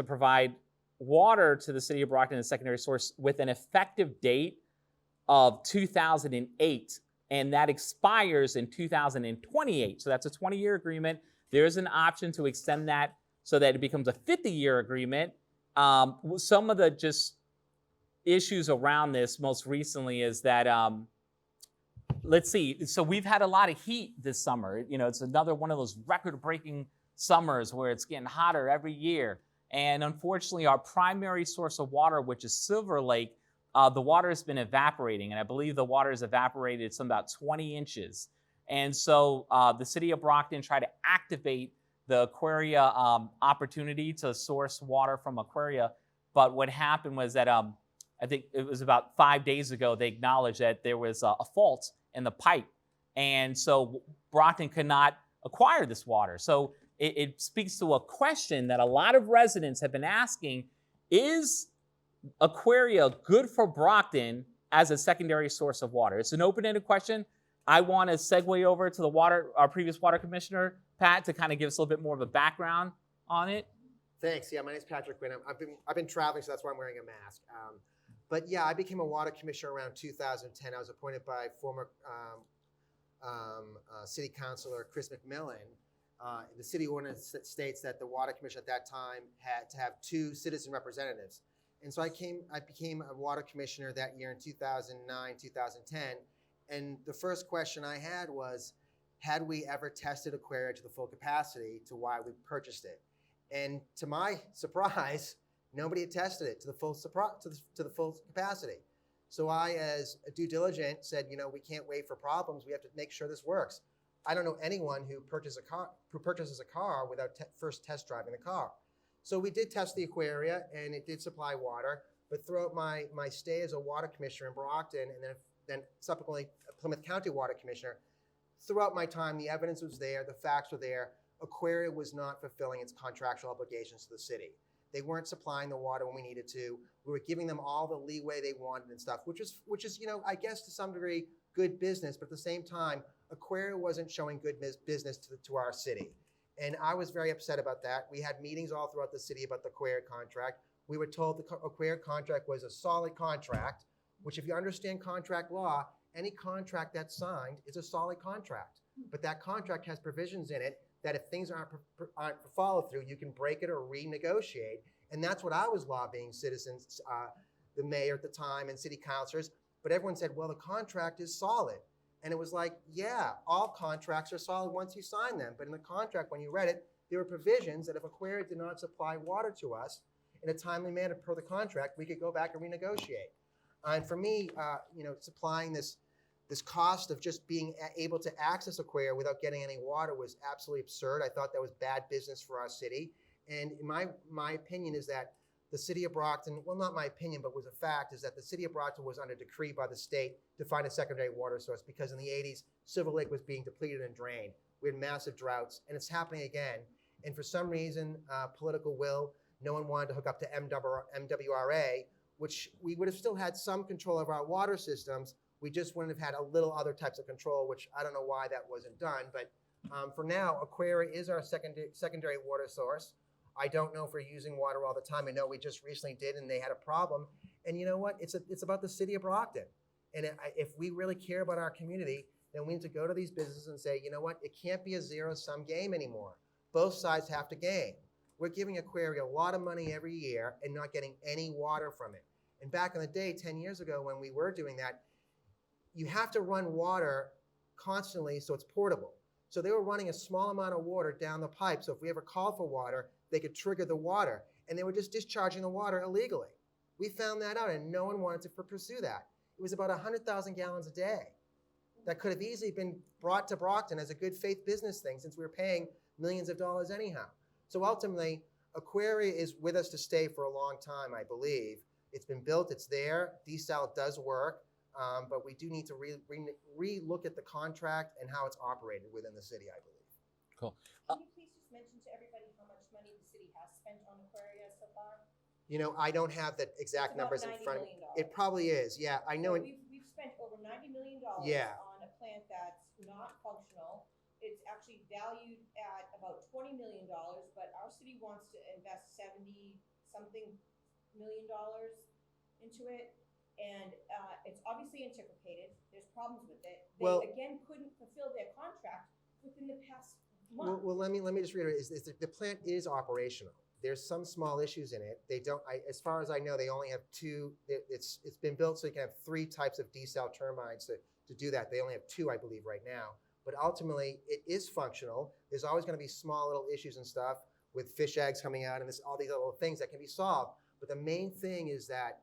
S1: provide water to the city of Brockton as a secondary source with an effective date of 2008. And that expires in 2028. So that's a 20-year agreement. There is an option to extend that so that it becomes a 50-year agreement. Some of the just issues around this most recently is that, let's see, so we've had a lot of heat this summer. It's another one of those record-breaking summers where it's getting hotter every year. And unfortunately, our primary source of water, which is Silver Lake, the water has been evaporating, and I believe the water has evaporated some about 20 inches. And so the city of Brockton tried to activate the Aquaria opportunity to source water from Aquaria. But what happened was that I think it was about 5 days ago, they acknowledged that there was a fault in the pipe. And so Brockton could not acquire this water. So it speaks to a question that a lot of residents have been asking: is Aquaria good for Brockton as a secondary source of water? It's an open-ended question. I want to segue over to our previous water commissioner, Pat, to kind of give us a little bit more of a background on it.
S6: Thanks. Yeah, my name's Patrick Quinn. I've been traveling, so that's why I'm wearing a mask. But yeah, I became a water commissioner around 2010. I was appointed by former city councilor Chris McMillan. The city ordinance states that the water commission at that time had to have 2 citizen representatives. And so I became a water commissioner that year in 2009, 2010. And the first question I had was, had we ever tested Aquaria to the full capacity to why we purchased it? And to my surprise, nobody had tested it to the full capacity. So I, as a due diligent, said, we can't wait for problems. We have to make sure this works. I don't know anyone who purchases a car without first test driving the car. So we did test the Aquaria, and it did supply water. But throughout my stay as a water commissioner in Brockton, and then subsequently a Plymouth County water commissioner, throughout my time, the evidence was there, the facts were there. Aquaria was not fulfilling its contractual obligations to the city. They weren't supplying the water when we needed to. We were giving them all the leeway they wanted and stuff, which is, I guess to some degree, good business. But at the same time, Aquaria wasn't showing good business to our city. And I was very upset about that. We had meetings all throughout the city about the Aquaria contract. We were told the Aquaria contract was a solid contract, which if you understand contract law, any contract that's signed is a solid contract. But that contract has provisions in it that if things aren't followed through, you can break it or renegotiate. And that's what I was lobbying citizens, the mayor at the time and city councilors. But everyone said, well, the contract is solid. And it was like, yeah, all contracts are solid once you sign them. But in the contract, when you read it, there were provisions that if Aquaria did not supply water to us in a timely manner per the contract, we could go back and renegotiate. And for me, supplying this cost of just being able to access Aquaria without getting any water was absolutely absurd. I thought that was bad business for our city. And my opinion is that the city of Brockton, well, not my opinion, but was a fact, is that the city of Brockton was under decree by the state to find a secondary water source because in the 80s, Silver Lake was being depleted and drained. We had massive droughts, and it's happening again. And for some reason, political will, no one wanted to hook up to MWRA, which we would have still had some control of our water systems. We just wouldn't have had a little other types of control, which I don't know why that wasn't done. But for now, Aquaria is our secondary water source. I don't know if we're using water all the time. I know we just recently did, and they had a problem. And you know what? It's about the city of Brockton. And if we really care about our community, then we need to go to these businesses and say, you know what? It can't be a zero-sum game anymore. Both sides have to gain. We're giving Aquaria a lot of money every year and not getting any water from it. And back in the day, 10 years ago, when we were doing that, you have to run water constantly so it's portable. So they were running a small amount of water down the pipe. So if we ever called for water, they could trigger the water. And they were just discharging the water illegally. We found that out, and no one wanted to pursue that. It was about 100,000 gallons a day. That could have easily been brought to Brockton as a good faith business thing since we were paying millions of dollars anyhow. So ultimately, Aquaria is with us to stay for a long time, I believe. It's been built, it's there. Desal does work. But we do need to re-look at the contract and how it's operated within the city, I believe.
S1: Cool.
S5: Can you please just mention to everybody how much money the city has spent on Aquaria so far?
S6: I don't have the exact
S5: It's about
S6: numbers in front of me.
S5: $90 million.
S6: It probably is, yeah. I know.
S5: So we've spent over $90 million
S6: Yeah.
S5: on a plant that's not functional. It's actually valued at about $20 million, but our city wants to invest $70-something million into it. And it's obviously antiquated. There's problems with it. They, again, couldn't fulfill their contract within the past month.
S6: Well, let me just reiterate: the plant is operational. There's some small issues in it. They don't. As far as I know, they only have two. It's been built so you can have 3 types of desal turbines to do that. They only have 2, I believe, right now. But ultimately, it is functional. There's always going to be small little issues and stuff with fish eggs coming out and all these little things that can be solved. But the main thing is that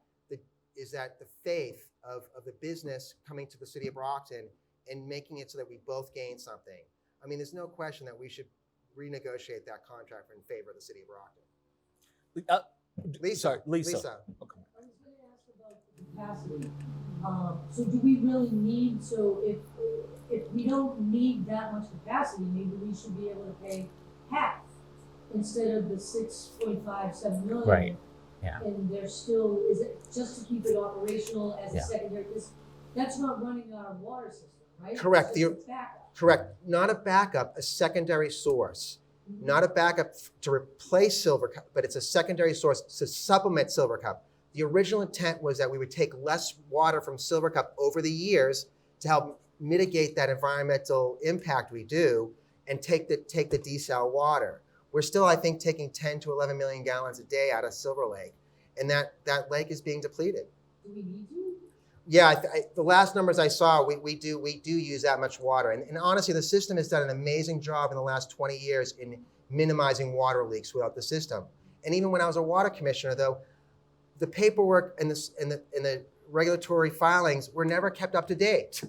S6: the faith of the business coming to the city of Brockton and making it so that we both gain something. I mean, there's no question that we should renegotiate that contract in favor of the city of Brockton. Lisa.
S1: Sorry, Lisa.
S6: Okay.
S2: I was going to ask about the capacity. So do we really need, if we don't need that much capacity, maybe we should be able to pay half instead of the 6.57 million.
S1: Right. Yeah.
S2: And there's still, is it just to keep it operational as a secondary, because that's not running our water system, right?
S6: Correct.
S2: It's just a backup.
S6: Correct. Not a backup, a secondary source. Not a backup to replace Silver Cup, but it's a secondary source to supplement Silver Cup. The original intent was that we would take less water from Silver Cup over the years to help mitigate that environmental impact we do and take the desal water. We're still, I think, taking 10 to 11 million gallons a day out of Silver Lake, and that lake is being depleted.
S2: Do we need to?
S6: Yeah, the last numbers I saw, we do use that much water. And honestly, the system has done an amazing job in the last 20 years in minimizing water leaks without the system. And even when I was a water commissioner, though, the paperwork and the regulatory filings were never kept up to date.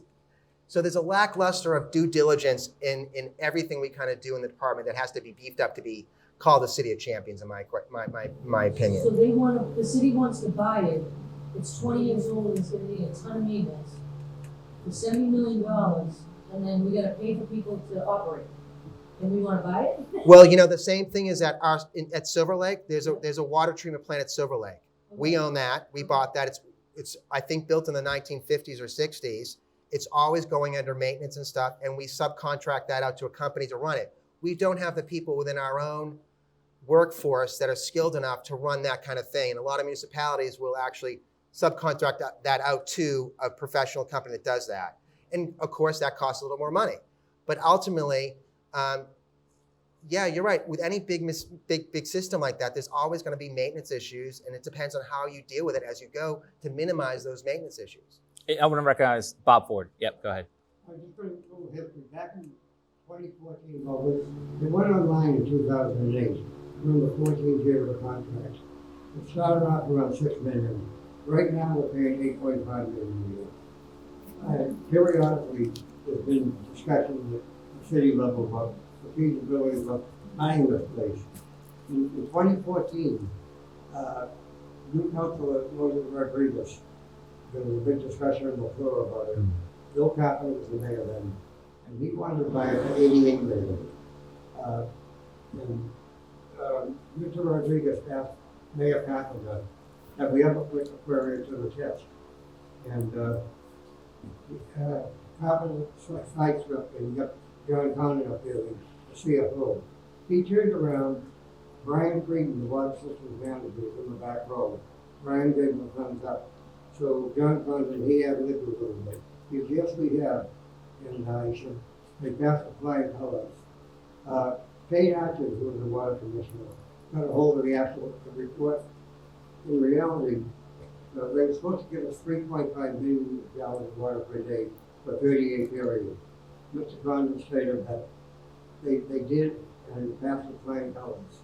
S6: So there's a lackluster of due diligence in everything we kind of do in the department that has to be beefed up to be called the City of Champions, in my opinion.
S2: So the city wants to buy it, it's 20 years old, and it's gonna need a ton of maintenance, for $70 million, and then we gotta pay for people to operate. And we wanna buy it?
S6: Well, the same thing is at Silver Lake. There's a water treatment plant at Silver Lake. We own that. We bought that. It's I think built in the 1950s or 60s. It's always going under maintenance and stuff, and we subcontract that out to a company to run it. We don't have the people within our own workforce that are skilled enough to run that kind of thing. And a lot of municipalities will actually subcontract that out to a professional company that does that. And of course, that costs a little more money. But ultimately, yeah, you're right. With any big system like that, there's always going to be maintenance issues, and it depends on how you deal with it as you go to minimize those maintenance issues.
S1: I want to recognize Bob Ford. Yep, go ahead.
S7: I just put a little history. Back in 2014, it went online in 2008. During the 14th year of the contract. It started off around $6 million. Right now, we're paying $8.5 million a year. Periodically, there's been discussion at the city level about the feasibility of buying this place. In 2014, new councilor Moses Rodriguez, there was a big discussion on the floor about it. Bill Carpenter was the mayor then, and he wanted to buy it for $88 million. Mr. Rodriguez asked Mayor Carpenter, have we ever put Aquarius to the test? And Carpenter cites up and got John Conley up there, the CFO. He turned around, Brian Frieden, the water systems manager, was in the back row. Brian gave him a thumbs up. So John Conley, he had lived a little bit. He said, yes, we have. And he said, they passed the flying colors. Kate Atkins, who was the water commissioner, got a hold of the actual report. In reality, they were supposed to give us 3.5 million gallons of water per day for 38 periods. Mr. Condon stated that they did and passed the flying colors.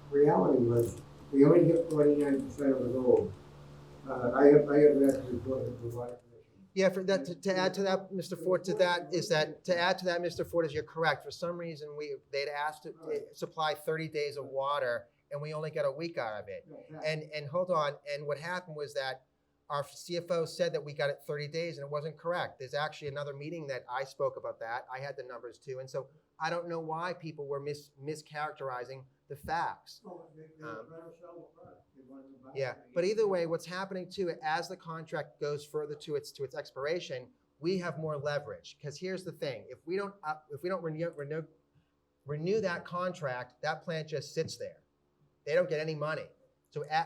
S7: Reality was we only hit 49% of the goal. I have that report of the water.
S6: Yeah, for that to add to that, Mr. Ford, Mr. Ford, is you're correct. For some reason, they'd asked to supply 30 days of water, and we only got a week out of it. And hold on, and what happened was that our CFO said that we got it 30 days, and it wasn't correct. There's actually another meeting that I spoke about that. I had the numbers too, and so I don't know why people were mischaracterizing the facts. Yeah, but either way, what's happening too, as the contract goes further to its expiration, we have more leverage. Because here's the thing: if we don't renew that contract, that plant just sits there. They don't get any money.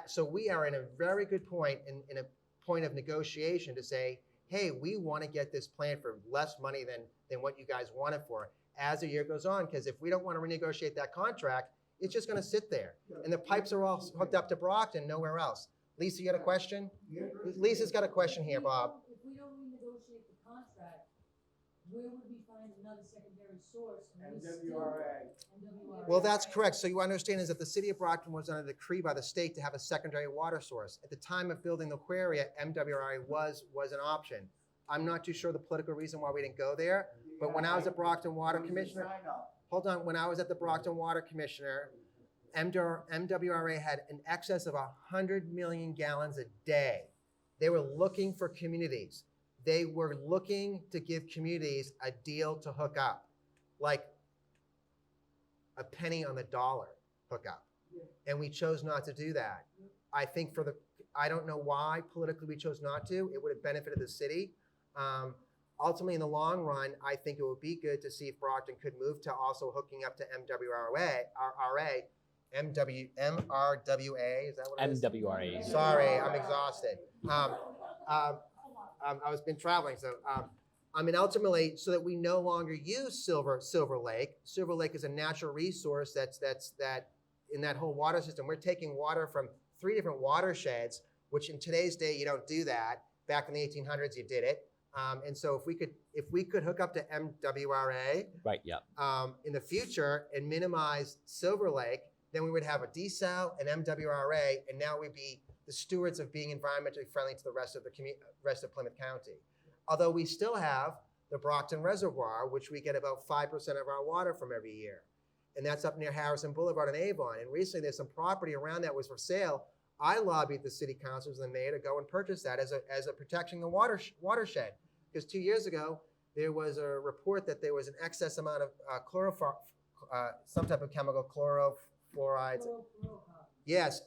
S6: So we are in a very good point in a point of negotiation to say, hey, we want to get this plant for less money than what you guys want it for as the year goes on. Because if we don't want to renegotiate that contract, it's just going to sit there. And the pipes are all hooked up to Brockton, nowhere else. Lisa, you got a question? Lisa's got a question here, Bob.
S2: If we don't renegotiate the contract, where would we find another secondary source?
S6: MWRA. Well, that's correct. So you understand is that the city of Brockton was under a decree by the state to have a secondary water source. At the time of building the Aquaria, MWRA was an option. I'm not too sure the political reason why we didn't go there, but when I was a Brockton Water Commissioner, hold on, when I was at the Brockton Water Commissioner, MWRA had an excess of 100 million gallons a day. They were looking for communities. They were looking to give communities a deal to hook up, like a penny on the dollar hookup. And we chose not to do that. I think I don't know why politically we chose not to. It would have benefited the city. Ultimately, in the long run, I think it would be good to see if Brockton could move to also hooking up to MRWA, is that what it is?
S1: MWRA.
S6: Sorry, I'm exhausted. I've been traveling, so ultimately, so that we no longer use Silver Lake. Silver Lake is a natural resource that's in that whole water system. We're taking water from 3 different watersheds, which in today's day you don't do that. Back in the 1800s, you did it. And so if we could hook up to MWRA,
S1: right, yeah,
S6: in the future and minimize Silver Lake, then we would have a desal and MWRA, and now we'd be the stewards of being environmentally friendly to the rest of rest of Plymouth County. Although we still have the Brockton Reservoir, which we get about 5% of our water from every year. And that's up near Harrison Boulevard and Avon. And recently there's some property around that was for sale. I lobbied the city councilors and the mayor to go and purchase that as a protecting the watershed. Because 2 years ago, there was a report that there was an excess amount of some type of chemical, chlorofluorides. Yes,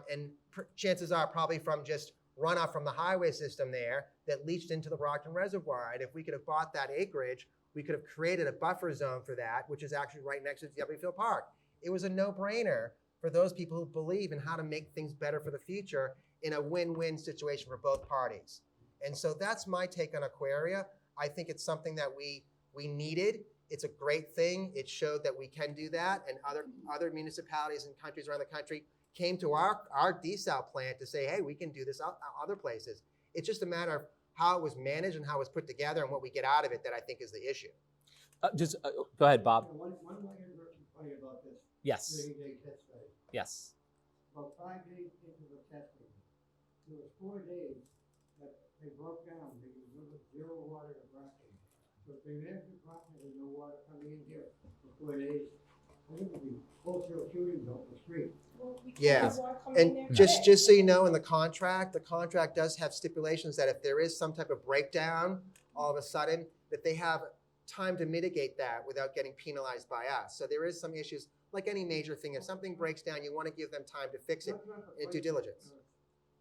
S6: and chances are probably from just runoff from the highway system there that leached into the Brockton Reservoir. And if we could have bought that acreage, we could have created a buffer zone for that, which is actually right next to W Field Park. It was a no-brainer for those people who believe in how to make things better for the future in a win-win situation for both parties. And so that's my take on Aquaria. I think it's something that we needed. It's a great thing. It showed that we can do that, and other municipalities and countries around the country came to our desal plant to say, hey, we can do this other places. It's just a matter of how it was managed and how it was put together and what we get out of it that I think is the issue.
S1: Go ahead, Bob.
S7: One way to complain about this
S1: Yes.
S7: 30-day test study.
S1: Yes.
S7: About 5 days into the testing, there was 4 days that they broke down because there was zero water to Brockton. So if they ran to Brockton and no water coming in here for 4 days, I think it would be wholesale shootings on the street.
S5: Well, we can't
S6: Yeah,
S5: have water coming in
S6: And
S5: there
S6: just
S5: today.
S6: so you know, in the contract does have stipulations that if there is some type of breakdown, all of a sudden, that they have time to mitigate that without getting penalized by us. So there is some issues, like any major thing. If something breaks down, you want to give them time to fix it in due diligence.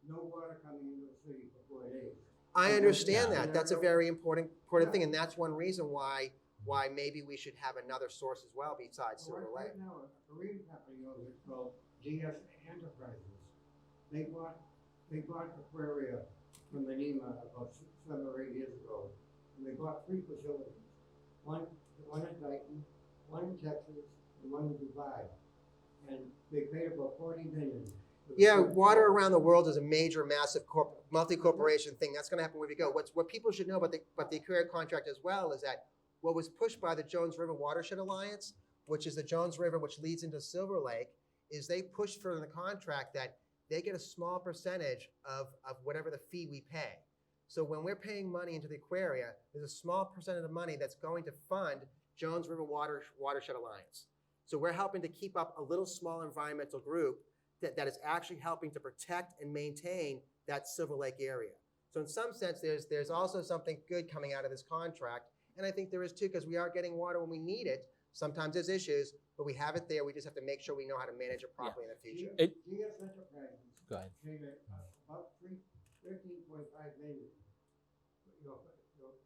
S7: No water coming into the city for 4 days.
S6: I understand that. That's a very important thing, and that's one reason why maybe we should have another source as well besides Silver Lake.
S7: Right now, a Korean company owns it called GS Enterprises. They bought Aquaria from the NEMA about 7 or 8 years ago, and they bought 3 facilities. One in Dayton, one in Texas, and one in Dubai. And they paid about $40 million.
S6: Yeah, water around the world is a major, massive multi-corporation thing. That's going to happen where we go. What people should know about the Aquaria contract as well is that what was pushed by the Jones River Watershed Alliance, which is the Jones River which leads into Silver Lake, is they pushed for in the contract that they get a small percentage of whatever the fee we pay. So when we're paying money into the Aquaria, there's a small percentage of money that's going to fund Jones River Watershed Alliance. So we're helping to keep up a little small environmental group that is actually helping to protect and maintain that Silver Lake area. So in some sense, there's also something good coming out of this contract. And I think there is too, because we are getting water when we need it. Sometimes there's issues, but we have it there. We just have to make sure we know how to manage it properly in the future.
S7: GS Enterprises
S1: Go ahead.
S7: paid about $13.5 million,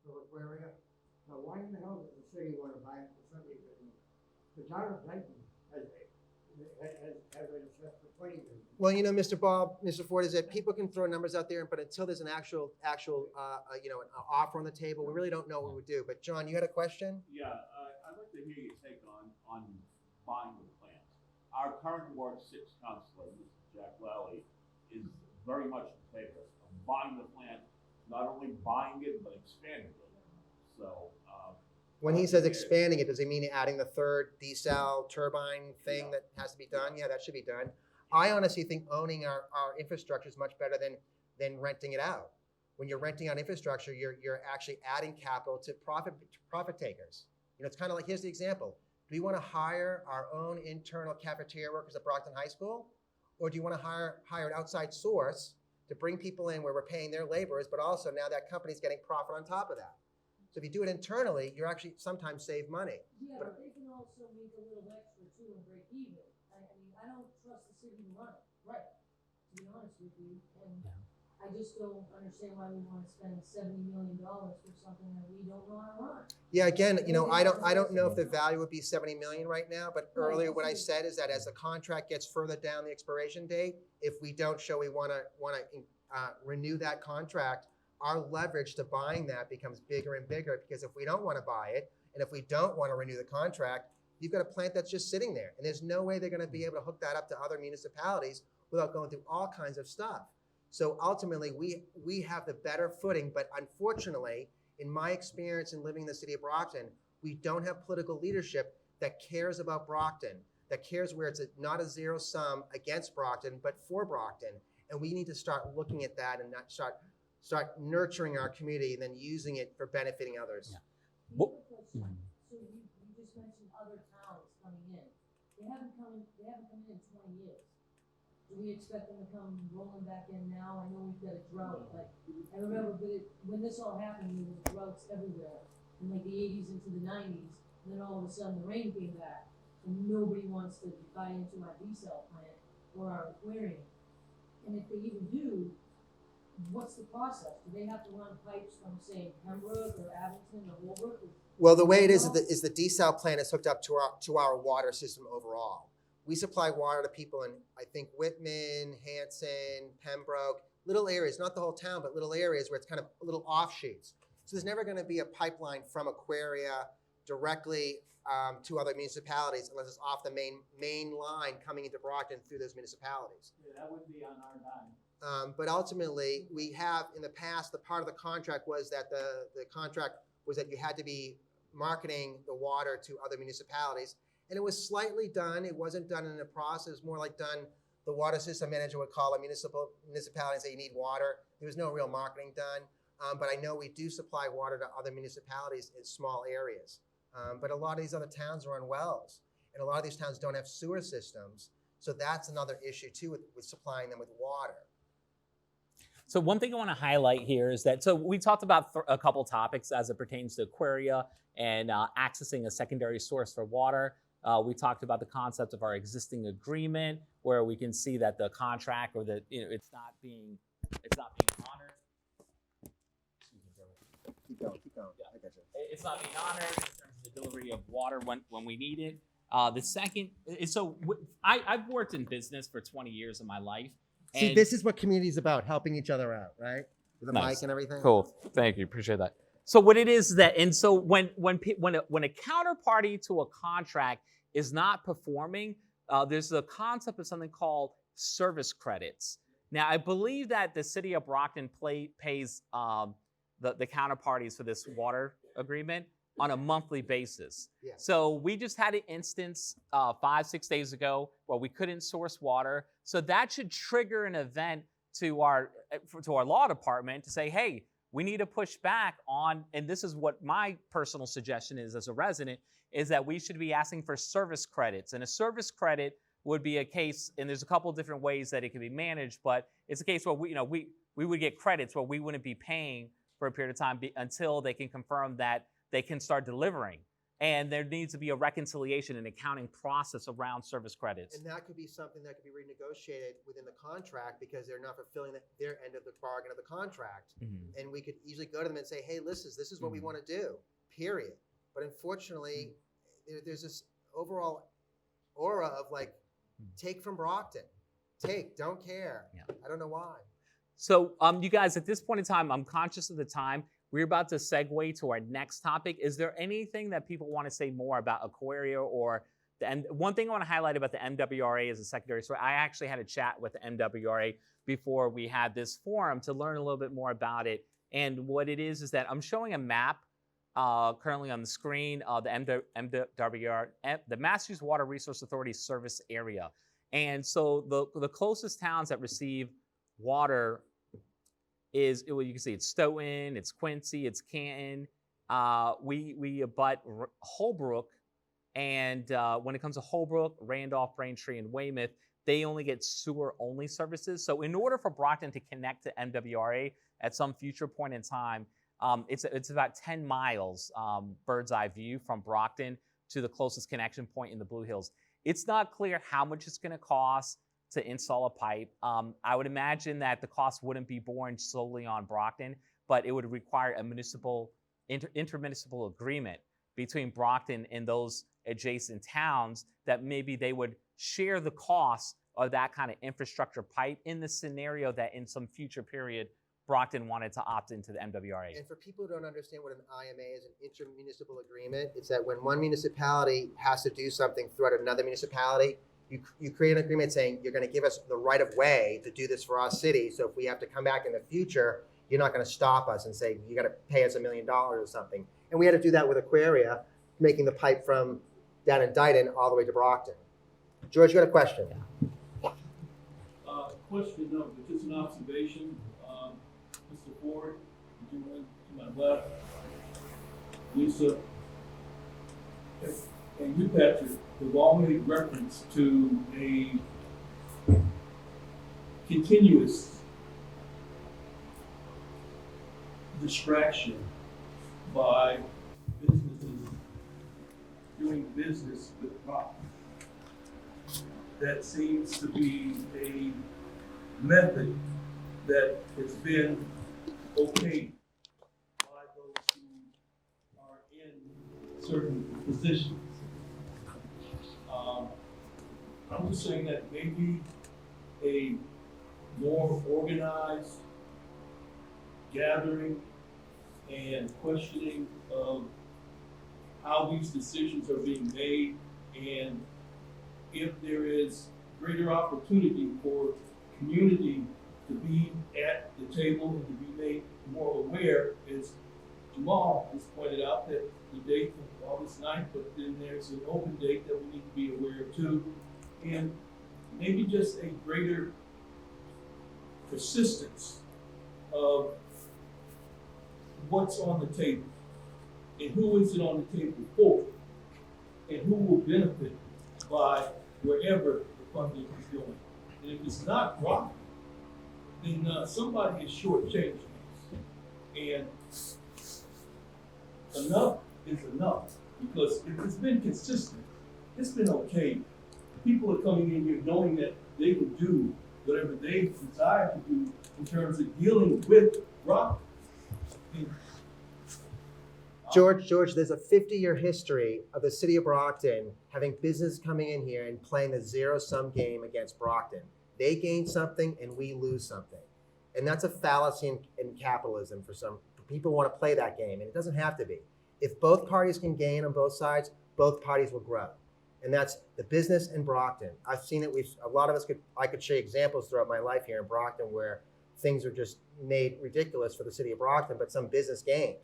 S7: for Aquaria. Now, why in the hell does the city want to buy it for $70 million? The town of Dayton has it assessed for $20 million.
S6: Well, Mr. Ford, is that people can throw numbers out there, but until there's an actual an offer on the table, we really don't know what we would do. But John, you had a question?
S3: Yeah, I'd like to hear your take on buying the plant. Our current Ward 6 councilor, Mr. Jack Lally, is very much in favor of buying the plant, not only buying it, but expanding it. So,
S6: When he says expanding it, does he mean adding the third desal turbine thing that has to be done? Yeah, that should be done. I honestly think owning our infrastructure is much better than renting it out. When you're renting out infrastructure, you're actually adding capital to profit takers. It's kind of like, here's the example. Do we want to hire our own internal cafeteria workers at Brockton High School? Or do you want to hire an outside source to bring people in where we're paying their laborers, but also now that company's getting profit on top of that? So if you do it internally, you actually sometimes save money.
S2: Yeah, but they can also make a little extra too and break even. I mean, I don't trust the city to run it, right, to be honest with you. And I just don't understand why we want to spend $70 million for something that we don't know how to run.
S6: Yeah, again, I don't know if the value would be 70 million right now, but earlier what I said is that as the contract gets further down the expiration date, if we don't show we want to renew that contract, our leverage to buying that becomes bigger and bigger, because if we don't want to buy it, and if we don't want to renew the contract, you've got a plant that's just sitting there, and there's no way they're going to be able to hook that up to other municipalities without going through all kinds of stuff. So ultimately, we have the better footing, but unfortunately, in my experience in living in the city of Brockton, we don't have political leadership that cares about Brockton, that cares where it's not a zero sum against Brockton, but for Brockton. And we need to start looking at that and not start nurturing our community and then using it for benefiting others.
S1: Yeah.
S2: So you just mentioned other towns coming in. They haven't come in in 20 years. Do we expect them to come rolling back in now? I know we've got a drought, but I remember when this all happened, there was droughts everywhere in like the 80s into the 90s. And then all of a sudden the rain came back and nobody wants to buy into our desal plant or our aquarium. And if they even do, what's the process? Do they have to run pipes from, say, Pembroke or Abington or Holbrook?
S6: Well, the way it is the desal plant is hooked up to our water system overall. We supply water to people in, I think, Whitman, Hanson, Pembroke, little areas, not the whole town, but little areas where it's kind of little offshoots. So there's never going to be a pipeline from Aquaria directly to other municipalities unless it's off the main line coming into Brockton through those municipalities.
S1: Yeah, that would be on our dime.
S6: But ultimately, we have in the past, the part of the contract was that the contract was that you had to be marketing the water to other municipalities. And it was slightly done. It wasn't done in a process, more like done, the water system manager would call a municipality and say, you need water. There was no real marketing done. But I know we do supply water to other municipalities in small areas. But a lot of these other towns are on wells. And a lot of these towns don't have sewer systems. So that's another issue too with supplying them with water.
S1: So one thing I want to highlight here is that, so we talked about a couple topics as it pertains to Aquaria and accessing a secondary source for water. We talked about the concept of our existing agreement, where we can see that the contract or the, it's not being honored.
S6: Keep going.
S1: Yeah.
S6: I got you.
S1: It's not being honored in terms of the delivery of water when we need it. The second is, so I've worked in business for 20 years of my life.
S6: See, this is what community is about, helping each other out, right? With the
S1: Nice.
S6: mic and everything.
S1: Cool. Thank you. Appreciate that. So what it is that, and so when a counterparty to a contract is not performing, there's a concept of something called service credits. Now, I believe that the city of Brockton pays the counterparties for this water agreement on a monthly basis.
S6: Yeah.
S1: So we just had an instance 5-6 days ago where we couldn't source water. So that should trigger an event to our law department to say, hey, we need to push back on, and this is what my personal suggestion is as a resident, is that we should be asking for service credits. And a service credit would be a case, and there's a couple of different ways that it can be managed, but it's a case where we would get credits where we wouldn't be paying for a period of time until they can confirm that they can start delivering. And there needs to be a reconciliation and accounting process around service credits.
S6: And that could be something that could be renegotiated within the contract because they're not fulfilling their end of the bargain of the contract.
S1: Mm-hmm.
S6: And we could easily go to them and say, hey, this is what we want to do, period. But unfortunately, there's this overall aura of like, take from Brockton. Take, don't care.
S1: Yeah.
S6: I don't know why.
S1: So you guys, at this point in time, I'm conscious of the time. We're about to segue to our next topic. Is there anything that people want to say more about Aquaria or one thing I want to highlight about the MWRA as a secondary source? I actually had a chat with the MWRA before we had this forum to learn a little bit more about it. And what it is that I'm showing a map currently on the screen of the MWRA, the Massachusetts Water Resource Authority service area. And so the closest towns that receive water is, well, you can see it's Stoughton, it's Quincy, it's Canton. We abut Holbrook, and when it comes to Holbrook, Randolph, Braintree, and Weymouth, they only get sewer-only services. So in order for Brockton to connect to MWRA at some future point in time, it's about 10 miles bird's eye view from Brockton to the closest connection point in the Blue Hills. It's not clear how much it's going to cost to install a pipe. I would imagine that the cost wouldn't be borne solely on Brockton, but it would require a intermunicipal agreement between Brockton and those adjacent towns that maybe they would share the cost of that kind of infrastructure pipe in the scenario that in some future period, Brockton wanted to opt into the MWRA.
S6: And for people who don't understand what an IMA is, an intermunicipal agreement, it's that when one municipality has to do something throughout another municipality, you create an agreement saying you're going to give us the right of way to do this for our city. So if we have to come back in the future, you're not going to stop us and say you got to pay us $1 million or something. And we had to do that with Aquaria, making the pipe from down in Dighton all the way to Brockton. George, you got a question?
S8: question, no, but just an observation. Mr. Ford, the gentleman to my left, Lisa, and you, Patrick, have all made reference to a continuous distraction by businesses doing business with Brockton. That seems to be a method that has been okayed by those who are in certain positions. I'm just saying that maybe a more organized gathering and questioning of how these decisions are being made, and if there is greater opportunity for community to be at the table and to be made more aware, as Jamal has pointed out, that the date of August 9th, but then there's an open date that we need to be aware of too, and maybe just a greater persistence of what's on the table and who is it on the table for and who will benefit by wherever the funding is going. And if it's not Brockton, then somebody is shortchanging us. And enough is enough, because if it's been consistent, it's been okay. People are coming in here knowing that they can do whatever they desire to do in terms of dealing with Brockton.
S6: George, there's a 50-year history of the city of Brockton having business coming in here and playing the zero-sum game against Brockton. They gain something and we lose something. And that's a fallacy in capitalism for people want to play that game, and it doesn't have to be. If both parties can gain on both sides, both parties will grow. And that's the business in Brockton. I've seen it, a lot of us I could show you examples throughout my life here in Brockton where things are just made ridiculous for the city of Brockton, but some business gained.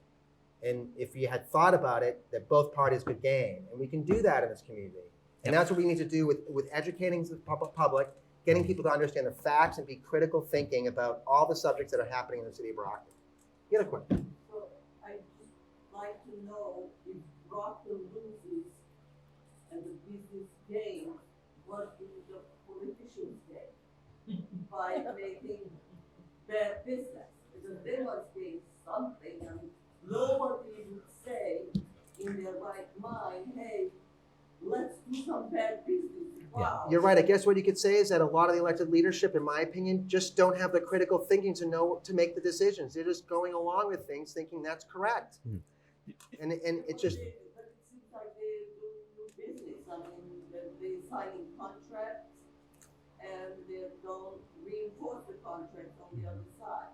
S6: And if you had thought about it, that both parties could gain. And we can do that in this community. And that's what we need to do with educating the public, getting people to understand the facts and be critical thinking about all the subjects that are happening in the city of Brockton. You had a question?
S4: So I'd just like to know if Brockton loses and the business gains, what do the politicians gain by making bad business? Because they must gain something. I mean, nobody would say in their right mind, hey, let's do some bad business. Wow.
S6: You're right. I guess what you could say is that a lot of the elected leadership, in my opinion, just don't have the critical thinking to know to make the decisions. They're just going along with things thinking that's correct. And it just...
S4: But it seems like they do business. I mean, they're signing contracts and they don't reinforce the contracts on the other side.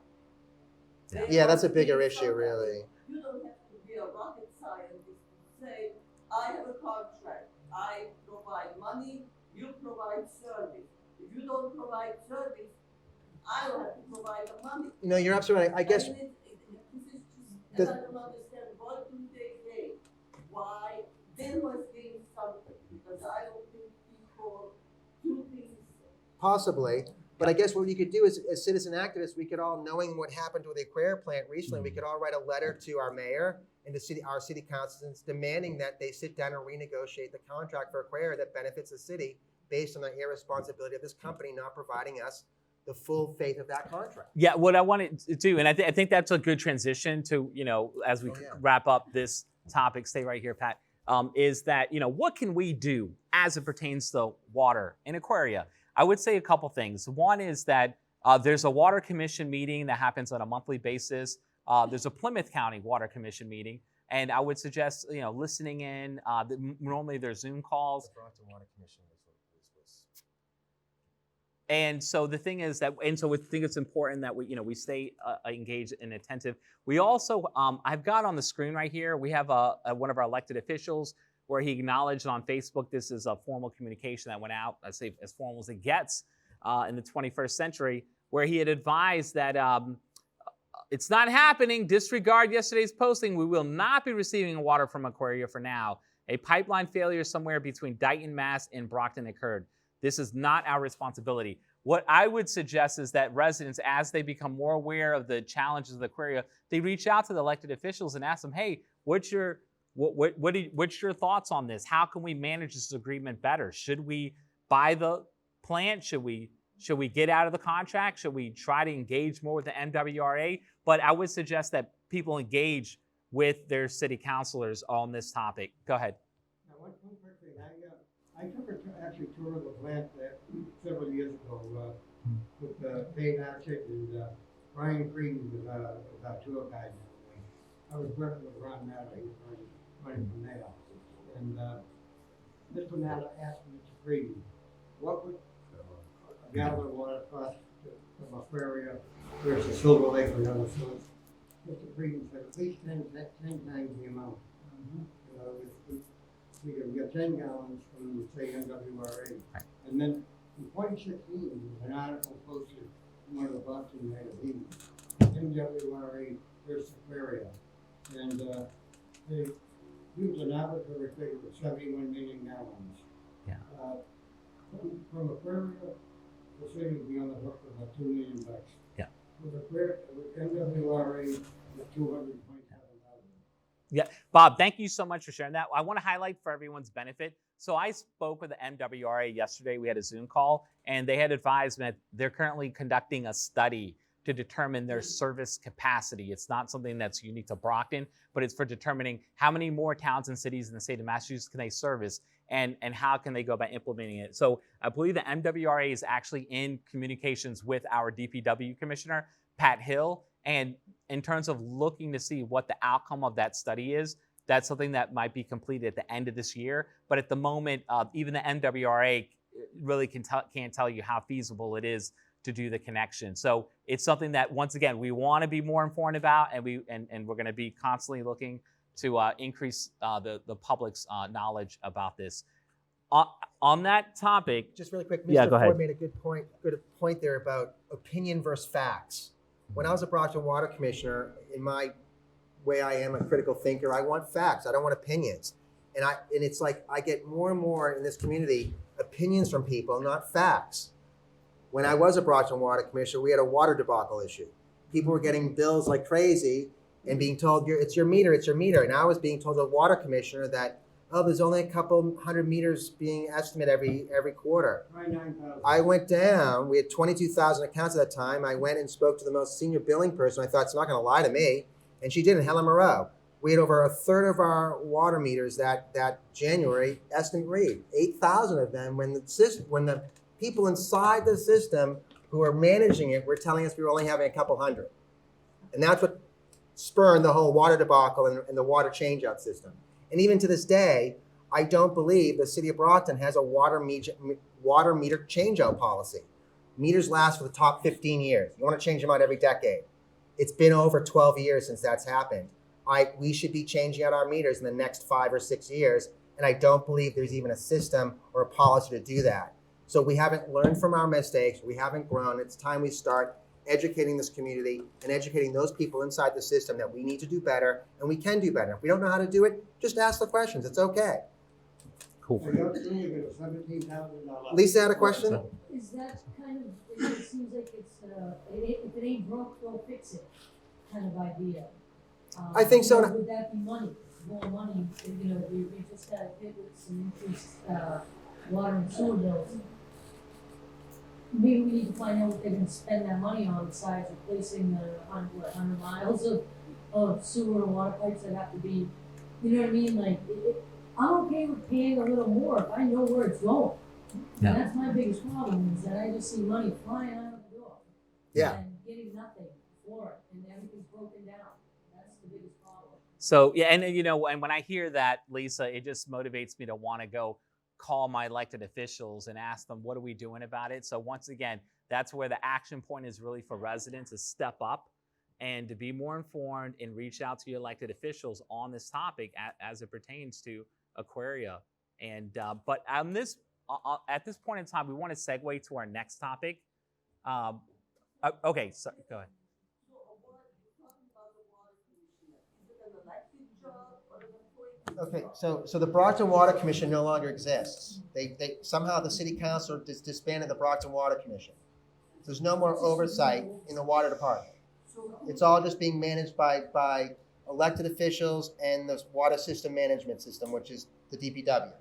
S6: Yeah, that's a bigger issue, really.
S4: You don't have to be a rocket scientist to say, I have a contract, I provide money, you provide service. If you don't provide service, I will have to provide the money.
S6: You know, you're absolutely right. I guess...
S4: this is just, and I don't understand what do they gain? Why? They must gain something, because I don't think people do things.
S6: Possibly. But I guess what you could do is, as citizen activists, we could all, knowing what happened with the Aquaria plant recently, we could all write a letter to our mayor and to our city councilors demanding that they sit down and renegotiate the contract for Aquaria that benefits the city based on the irresponsibility of this company not providing us the full faith of that contract.
S1: Yeah, what I wanted to do, and I think that's a good transition to, as we wrap up this topic, stay right here, Pat, is that, what can we do as it pertains to water in Aquaria? I would say a couple things. One is that there's a Water Commission meeting that happens on a monthly basis. There's a Plymouth County Water Commission meeting, and I would suggest listening in. Normally there's Zoom calls.
S6: The Brockton Water Commission was.
S1: And so the thing is that, and so we think it's important that we stay engaged and attentive. We also, I've got on the screen right here, we have one of our elected officials where he acknowledged on Facebook, this is a formal communication that went out, I'd say as formal as it gets in the 21st century, where he had advised that it's not happening, disregard yesterday's posting, we will not be receiving water from Aquaria for now. A pipeline failure somewhere between Dighton, Mass. and Brockton occurred. This is not our responsibility. What I would suggest is that residents, as they become more aware of the challenges of the Aquaria, they reach out to the elected officials and ask them, hey, what's your thoughts on this? How can we manage this agreement better? Should we buy the plant? Should we get out of the contract? Should we try to engage more with the MWRA? But I would suggest that people engage with their city councilors on this topic. Go ahead.
S7: Now, one quick thing, I took actually tour of the plant several years ago with Dave Hatchett and Brian Creedon was our tour guide. I was working with Ron Matter, he was running from there. And Mr. Matter asked Mr. Creedon, what would a gallon of water cost from Aquaria versus Silver Lake or another source? Mr. Creedon said at least 10 times the amount. You know, we got 10 gallons from, say, MWRA. And then in 2016, there was an article posted in one of the Brockton magazines, MWRA versus Aquaria. And they used an arbitrary figure of 71 million gallons.
S1: Yeah.
S7: From Aquaria, the city would be on the hook for about $2 million.
S1: Yeah.
S7: With MWRA, with 227,000.
S1: Yeah, Bob, thank you so much for sharing that. I want to highlight for everyone's benefit. So I spoke with the MWRA yesterday. We had a Zoom call, and they had advised that they're currently conducting a study to determine their service capacity. It's not something that's unique to Brockton, but it's for determining how many more towns and cities in the state of Massachusetts can they service, and how can they go about implementing it. So I believe the MWRA is actually in communications with our DPW commissioner, Pat Hill, and in terms of looking to see what the outcome of that study is, that's something that might be completed at the end of this year. But at the moment, even the MWRA really can't tell you how feasible it is to do the connection. So it's something that, once again, we want to be more informed about, and we're going to be constantly looking to increase the public's knowledge about this. On that topic,
S6: Just really quick,
S1: Yeah,
S6: Mr.
S1: go ahead.
S6: Ford made a good point there about opinion versus facts. When I was a Brockton Water Commissioner, in my way I am a critical thinker, I want facts. I don't want opinions. And it's like I get more and more in this community opinions from people, not facts. When I was a Brockton Water Commissioner, we had a water debacle issue. People were getting bills like crazy and being told, it's your meter. And I was being told as a water commissioner that, oh, there's only a couple hundred meters being estimated every quarter.
S7: 29,000.
S6: I went down, we had 22,000 accounts at that time. I went and spoke to the most senior billing person. I thought, it's not gonna lie to me. And she didn't, Helen Moreau. We had over a third of our water meters that January estimate read, 8,000 of them when the people inside the system who are managing it were telling us we were only having a couple hundred. And that's what spurred the whole water debacle and the water change-out system. And even to this day, I don't believe the city of Brockton has a water meter change-out policy. Meters last for the top 15 years. You want to change them out every decade. It's been over 12 years since that's happened. We should be changing out our meters in the next 5 or 6 years, and I don't believe there's even a system or a policy to do that. So we haven't learned from our mistakes. We haven't grown. It's time we start educating this community and educating those people inside the system that we need to do better, and we can do better. If we don't know how to do it, just ask the questions. It's okay.
S1: cool.
S7: So you're assuming it's $17,000.
S6: Lisa had a question?
S2: Is that kind of, it seems like it's, if it ain't broke, don't fix it kind of idea.
S6: I think so.
S2: Would that be money, more money, you know, we just got hit with some increased, water and sewer bills. Maybe we need to find out what they're gonna spend that money on besides replacing the 100 miles of sewer and water pipes that have to be, you know what I mean, like, I'm okay with paying a little more if I know where it's going.
S1: Yeah.
S2: And that's my biggest problem, is that I just see money flying out of the door.
S6: Yeah.
S2: And getting nothing for it, and everything's broken down. That's the biggest problem.
S1: So yeah, and you know, and when I hear that, Lisa, it just motivates me to want to go call my elected officials and ask them, what are we doing about it? So once again, that's where the action point is really for residents, to step up and to be more informed and reach out to your elected officials on this topic as it pertains to Aquaria. And but on this, at this point in time, we want to segue to our next topic. Okay, so go ahead.
S4: So, you're talking about the water commissioner. Is it an elected job or an appointed
S6: Okay, so the Brockton Water Commission no longer exists. Somehow the city council disbanded the Brockton Water Commission. There's no more oversight in the water department. It's all just being managed by elected officials and the water system management system, which is the DPW.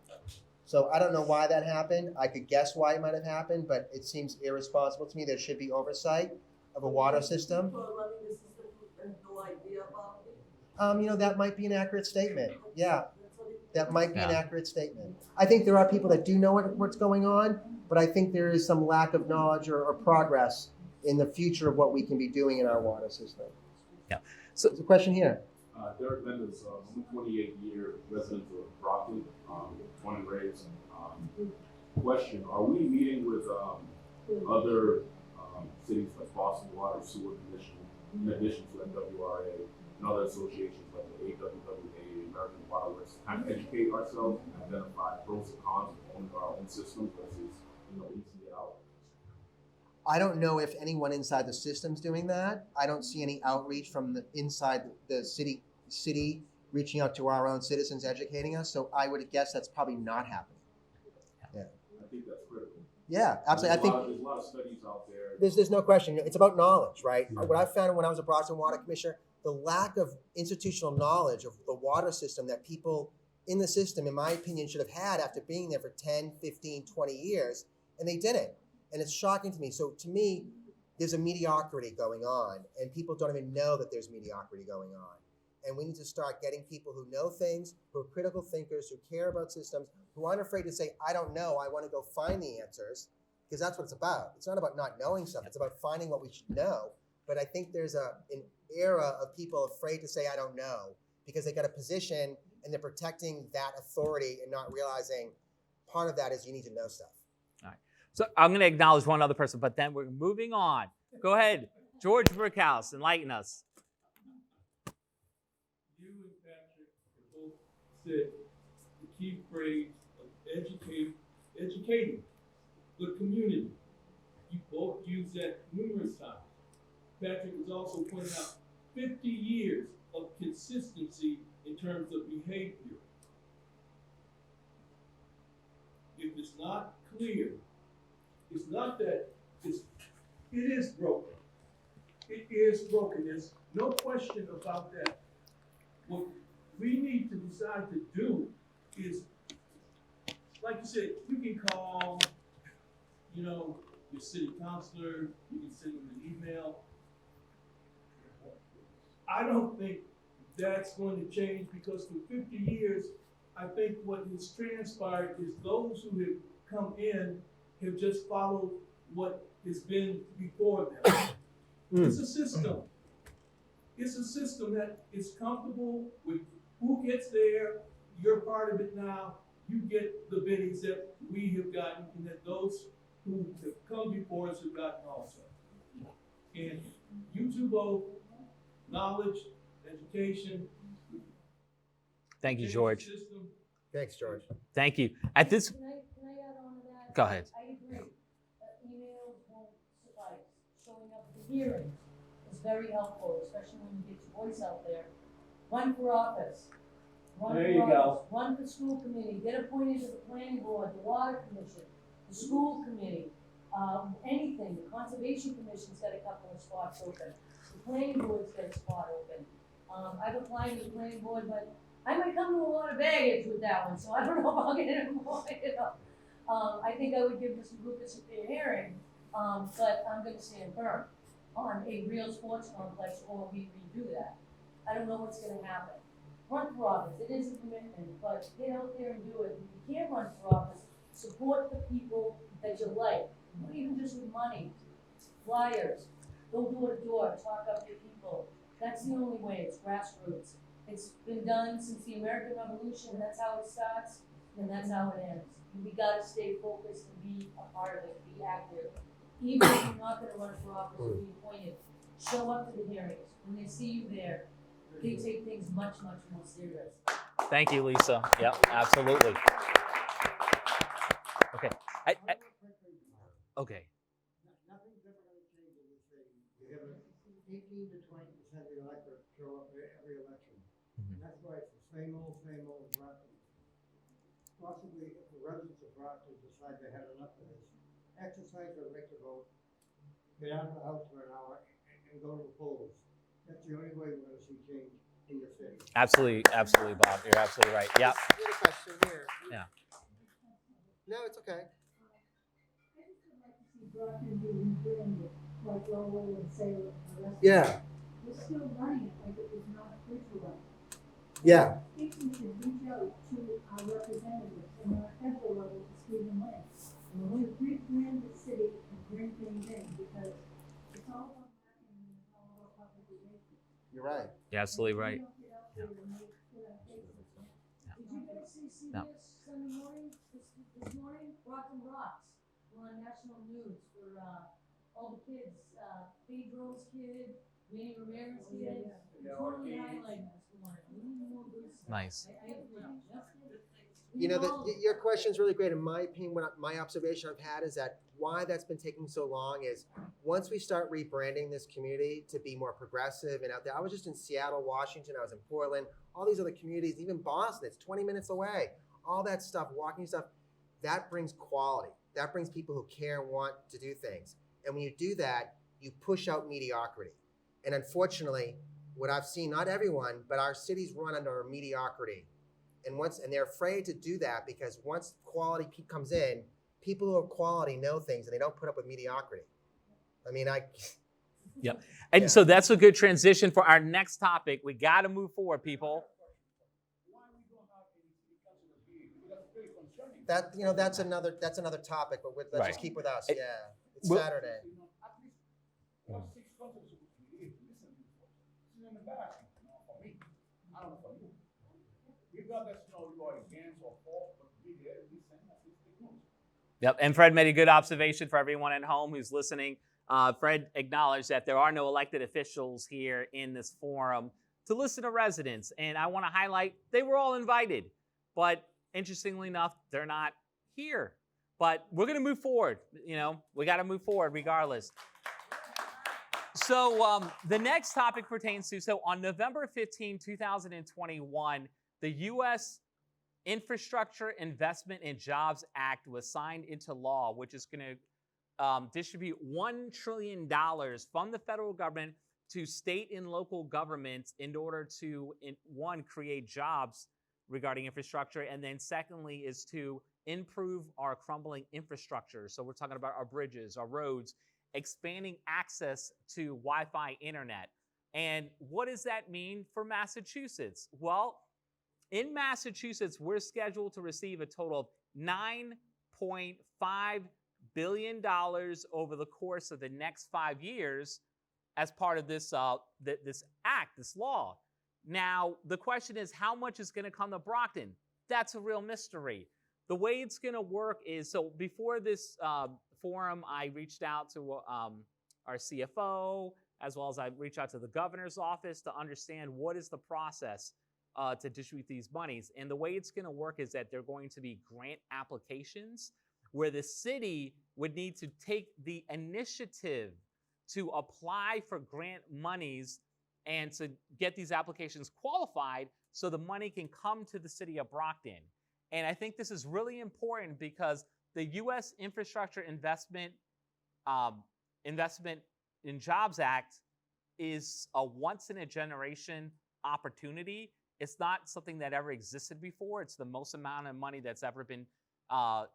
S6: So I don't know why that happened. I could guess why it might have happened, but it seems irresponsible to me. There should be oversight of a water system.
S4: People running the system have no idea about it.
S6: That might be an accurate statement. Yeah,
S4: That's what it
S6: that might be an
S1: Yeah.
S6: accurate statement. I think there are people that do know what's going on, but I think there is some lack of knowledge or progress in the future of what we can be doing in our water system.
S1: Yeah. So
S6: There's a question here.
S3: Derek Benders, I'm a 28-year resident of Brockton, born and raised. Question, are we meeting with other cities like Boston Water Sewer Commission, in addition to NWRA, and other associations like the AWWA, American Water Works, to kind of educate ourselves and identify pros and cons of owning our own system versus, leasing it out?
S6: I don't know if anyone inside the system's doing that. I don't see any outreach from the inside the city reaching out to our own citizens, educating us. So I would guess that's probably not happening. Yeah.
S3: I think that's critical.
S6: Yeah, absolutely. I think
S3: There's a lot of studies out there.
S6: there's no question. It's about knowledge, right? What I found when I was a Brockton Water Commissioner, the lack of institutional knowledge of the water system that people in the system, in my opinion, should have had after being there for 10, 15, 20 years, and they didn't. And it's shocking to me. So to me, there's a mediocrity going on, and people don't even know that there's mediocrity going on. And we need to start getting people who know things, who are critical thinkers, who care about systems, who aren't afraid to say, I don't know, I want to go find the answers, because that's what it's about. It's not about not knowing stuff. It's about finding what we should know. But I think there's an era of people afraid to say, I don't know, because they got a position and they're protecting that authority and not realizing part of that is you need to know stuff.
S1: All right. So I'm going to acknowledge one other person, but then we're moving on. Go ahead, George Brickhouse, enlighten us.
S8: You and Patrick have both said the key phrase of educating the community. You both used that numerous times. Patrick has also pointed out 50 years of consistency in terms of behavior. If it's not clear, it's not that it is broken. It is broken. There's no question about that. What we need to decide to do is, like you said, you can call, your city councilor, you can send them an email. I don't think that's going to change, because for 50 years, I think what has transpired is those who have come in have just followed what has been before them. It's a system. It's a system that is comfortable with who gets there. You're part of it now. You get the bennies that we have gotten, and that those who have come before us have gotten also. And you two both, knowledge, education.
S1: Thank you, George.
S8: System.
S6: Thanks, George.
S1: Thank you. At this,
S2: Can I add on to that?
S1: go ahead.
S2: I agree. Emails won't suffice. Showing up at the hearings is very helpful, especially when you get your voice out there. Run for office.
S3: There you go.
S2: Run for school committee. Get appointed to the planning board, the water commission, the school committee, anything. The conservation commission's got a couple of spots open. The planning board's got a spot open. I've applied to the planning board, but I might come to a lot of baggage with that one, so I don't know if I'll get appointed. I think I would give Mr. Lucas a fair hearing, but I'm gonna stand firm on a real sports complex, or we redo that. I don't know what's gonna happen. Run for office, it is a commitment, but get out there and do it. If you can't run for office, support the people that you like, not even just with money. Flyers, go door to door, talk up your people. That's the only way, it's grassroots. It's been done since the American Revolution, that's how it starts, and that's how it ends. We gotta stay focused and be a part of it, be active. Even if you're not gonna run for office or be appointed, show up to the hearings. When they see you there, they take things much, much more serious.
S1: Thank you, Lisa. Yep, absolutely. Okay. Okay.
S7: Nothing's ever gonna change in this city. You have 18 to 20% of the electorate show up at every election. And that's why it's the same old Brockton. Possibly, if the residents of Brockton decide they have enough of this, exercise their right to vote, get out of the house for an hour, and go to the polls. That's the only way we're gonna see change in your city.
S1: Absolutely, Bob. You're absolutely right. Yeah.
S6: You had a question here.
S1: Yeah.
S6: No, it's okay.
S10: Brockton being rebranded, like Lowell and Salem and the rest of
S6: Yeah,
S10: it. We're still running it like it was not Bridgewater.
S6: yeah.
S10: I think we should reach out to our representatives and our federal level to Stephen Lynn. And we rebrand the city and bring things in because it's all about marketing and it's all about public relations.
S6: You're right.
S1: You're absolutely right.
S10: We don't get out there and put our faces in.
S1: Yeah.
S2: Did you guys see CBS
S1: No.
S2: Sunday morning, this morning? Brockton Rocks. We're on national news for all the kids. Pedro's kid, Manny Ramirez's kid. Totally highlighting this morning. We need more good stuff.
S1: Nice.
S6: You know, your question is really great. In my opinion, my observation I've had is that why that's been taking so long is once we start rebranding this community to be more progressive and out there. I was just in Seattle, Washington. I was in Portland. All these other communities, even Boston, it's 20 minutes away. All that stuff, walking stuff, that brings quality. That brings people who care and want to do things. And when you do that, you push out mediocrity. And unfortunately, what I've seen, not everyone, but our cities run under mediocrity. And they're afraid to do that because once quality comes in, people who have quality know things and they don't put up with mediocrity. I mean,
S1: Yep. And so that's a good transition for our next topic. We got to move forward, people.
S6: That's another topic, but let's
S1: Right.
S6: just keep with us. Yeah, it's
S1: Well-
S6: Saturday.
S3: I don't know for you. Regardless, you are against or for, but be there, listen, at least take notes.
S1: Yep. And Fred made a good observation for everyone at home who's listening. Fred acknowledged that there are no elected officials here in this forum to listen to residents. And I want to highlight they were all invited. But interestingly enough, they're not here. But we're going to move forward. We got to move forward regardless. So the next topic pertains to, on November 15, 2021, the U.S. Infrastructure Investment and Jobs Act was signed into law, which is going to distribute $1 trillion from the federal government to state and local governments in order to, one, create jobs regarding infrastructure, and then secondly is to improve our crumbling infrastructure. So we're talking about our bridges, our roads, expanding access to Wi-Fi internet. And what does that mean for Massachusetts? Well, in Massachusetts, we're scheduled to receive a total of $9.5 billion over the course of the next 5 years as part of this act, this law. Now, the question is, how much is going to come to Brockton? That's a real mystery. The way it's going to work is, so before this forum, I reached out to our CFO, as well as I reached out to the governor's office to understand what is the process to distribute these monies. And the way it's going to work is that they're going to be grant applications where the city would need to take the initiative to apply for grant monies and to get these applications qualified so the money can come to the city of Brockton. And I think this is really important because the U.S. Infrastructure Investment in Jobs Act is a once-in-a-generation opportunity. It's not something that ever existed before. It's the most amount of money that's ever been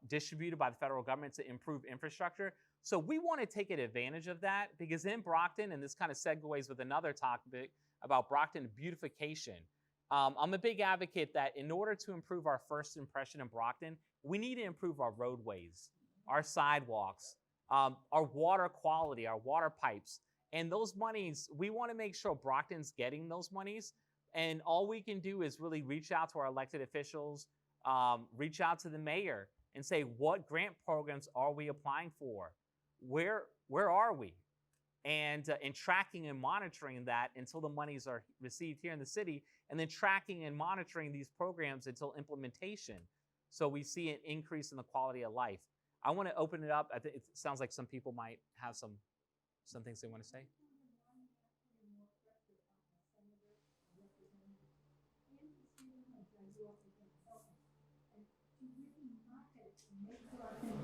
S1: distributed by the federal government to improve infrastructure. So we want to take advantage of that because in Brockton, and this kind of segues with another topic about Brockton beautification. I'm a big advocate that in order to improve our first impression in Brockton, we need to improve our roadways, our sidewalks, our water quality, our water pipes. And those monies, we want to make sure Brockton's getting those monies. And all we can do is really reach out to our elected officials, reach out to the mayor and say, what grant programs are we applying for? Where are we? And tracking and monitoring that until the monies are received here in the city, and then tracking and monitoring these programs until implementation. So we see an increase in the quality of life. I want to open it up. I think it sounds like some people might have some things they want to say.
S10: So I think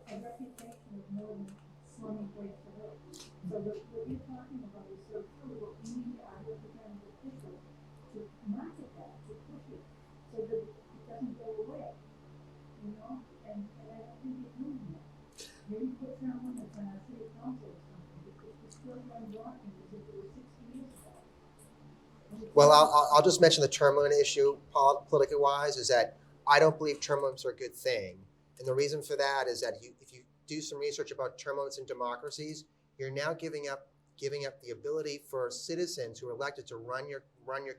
S10: a reputation is more than slumming place to live. So what you're talking about is so true, what we need our representative officials to market that, to push it, so that it doesn't go away, you know? And I don't think it's doing that. Maybe put someone that's on our city council or something, because it's still run Brockton as if it was 60 years ago.
S6: Well, I'll just mention the term limit issue, politically wise, is that I don't believe term limits are a good thing. And the reason for that is that if you do some research about term limits in democracies, you're now giving up the ability for citizens who are elected to run your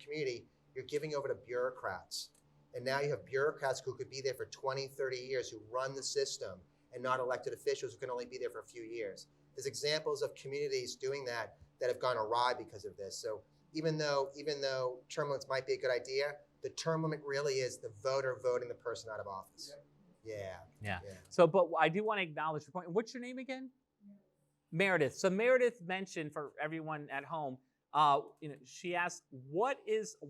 S6: community. You're giving over to bureaucrats. And now you have bureaucrats who could be there for 20, 30 years who run the system, and not elected officials who can only be there for a few years. There's examples of communities doing that have gone awry because of this. So even though term limits might be a good idea, the term limit really is the voter voting the person out of office. Yeah.
S1: So, but I do want to acknowledge your point. What's your name again? Meredith. So Meredith mentioned, for everyone at home, she asked, what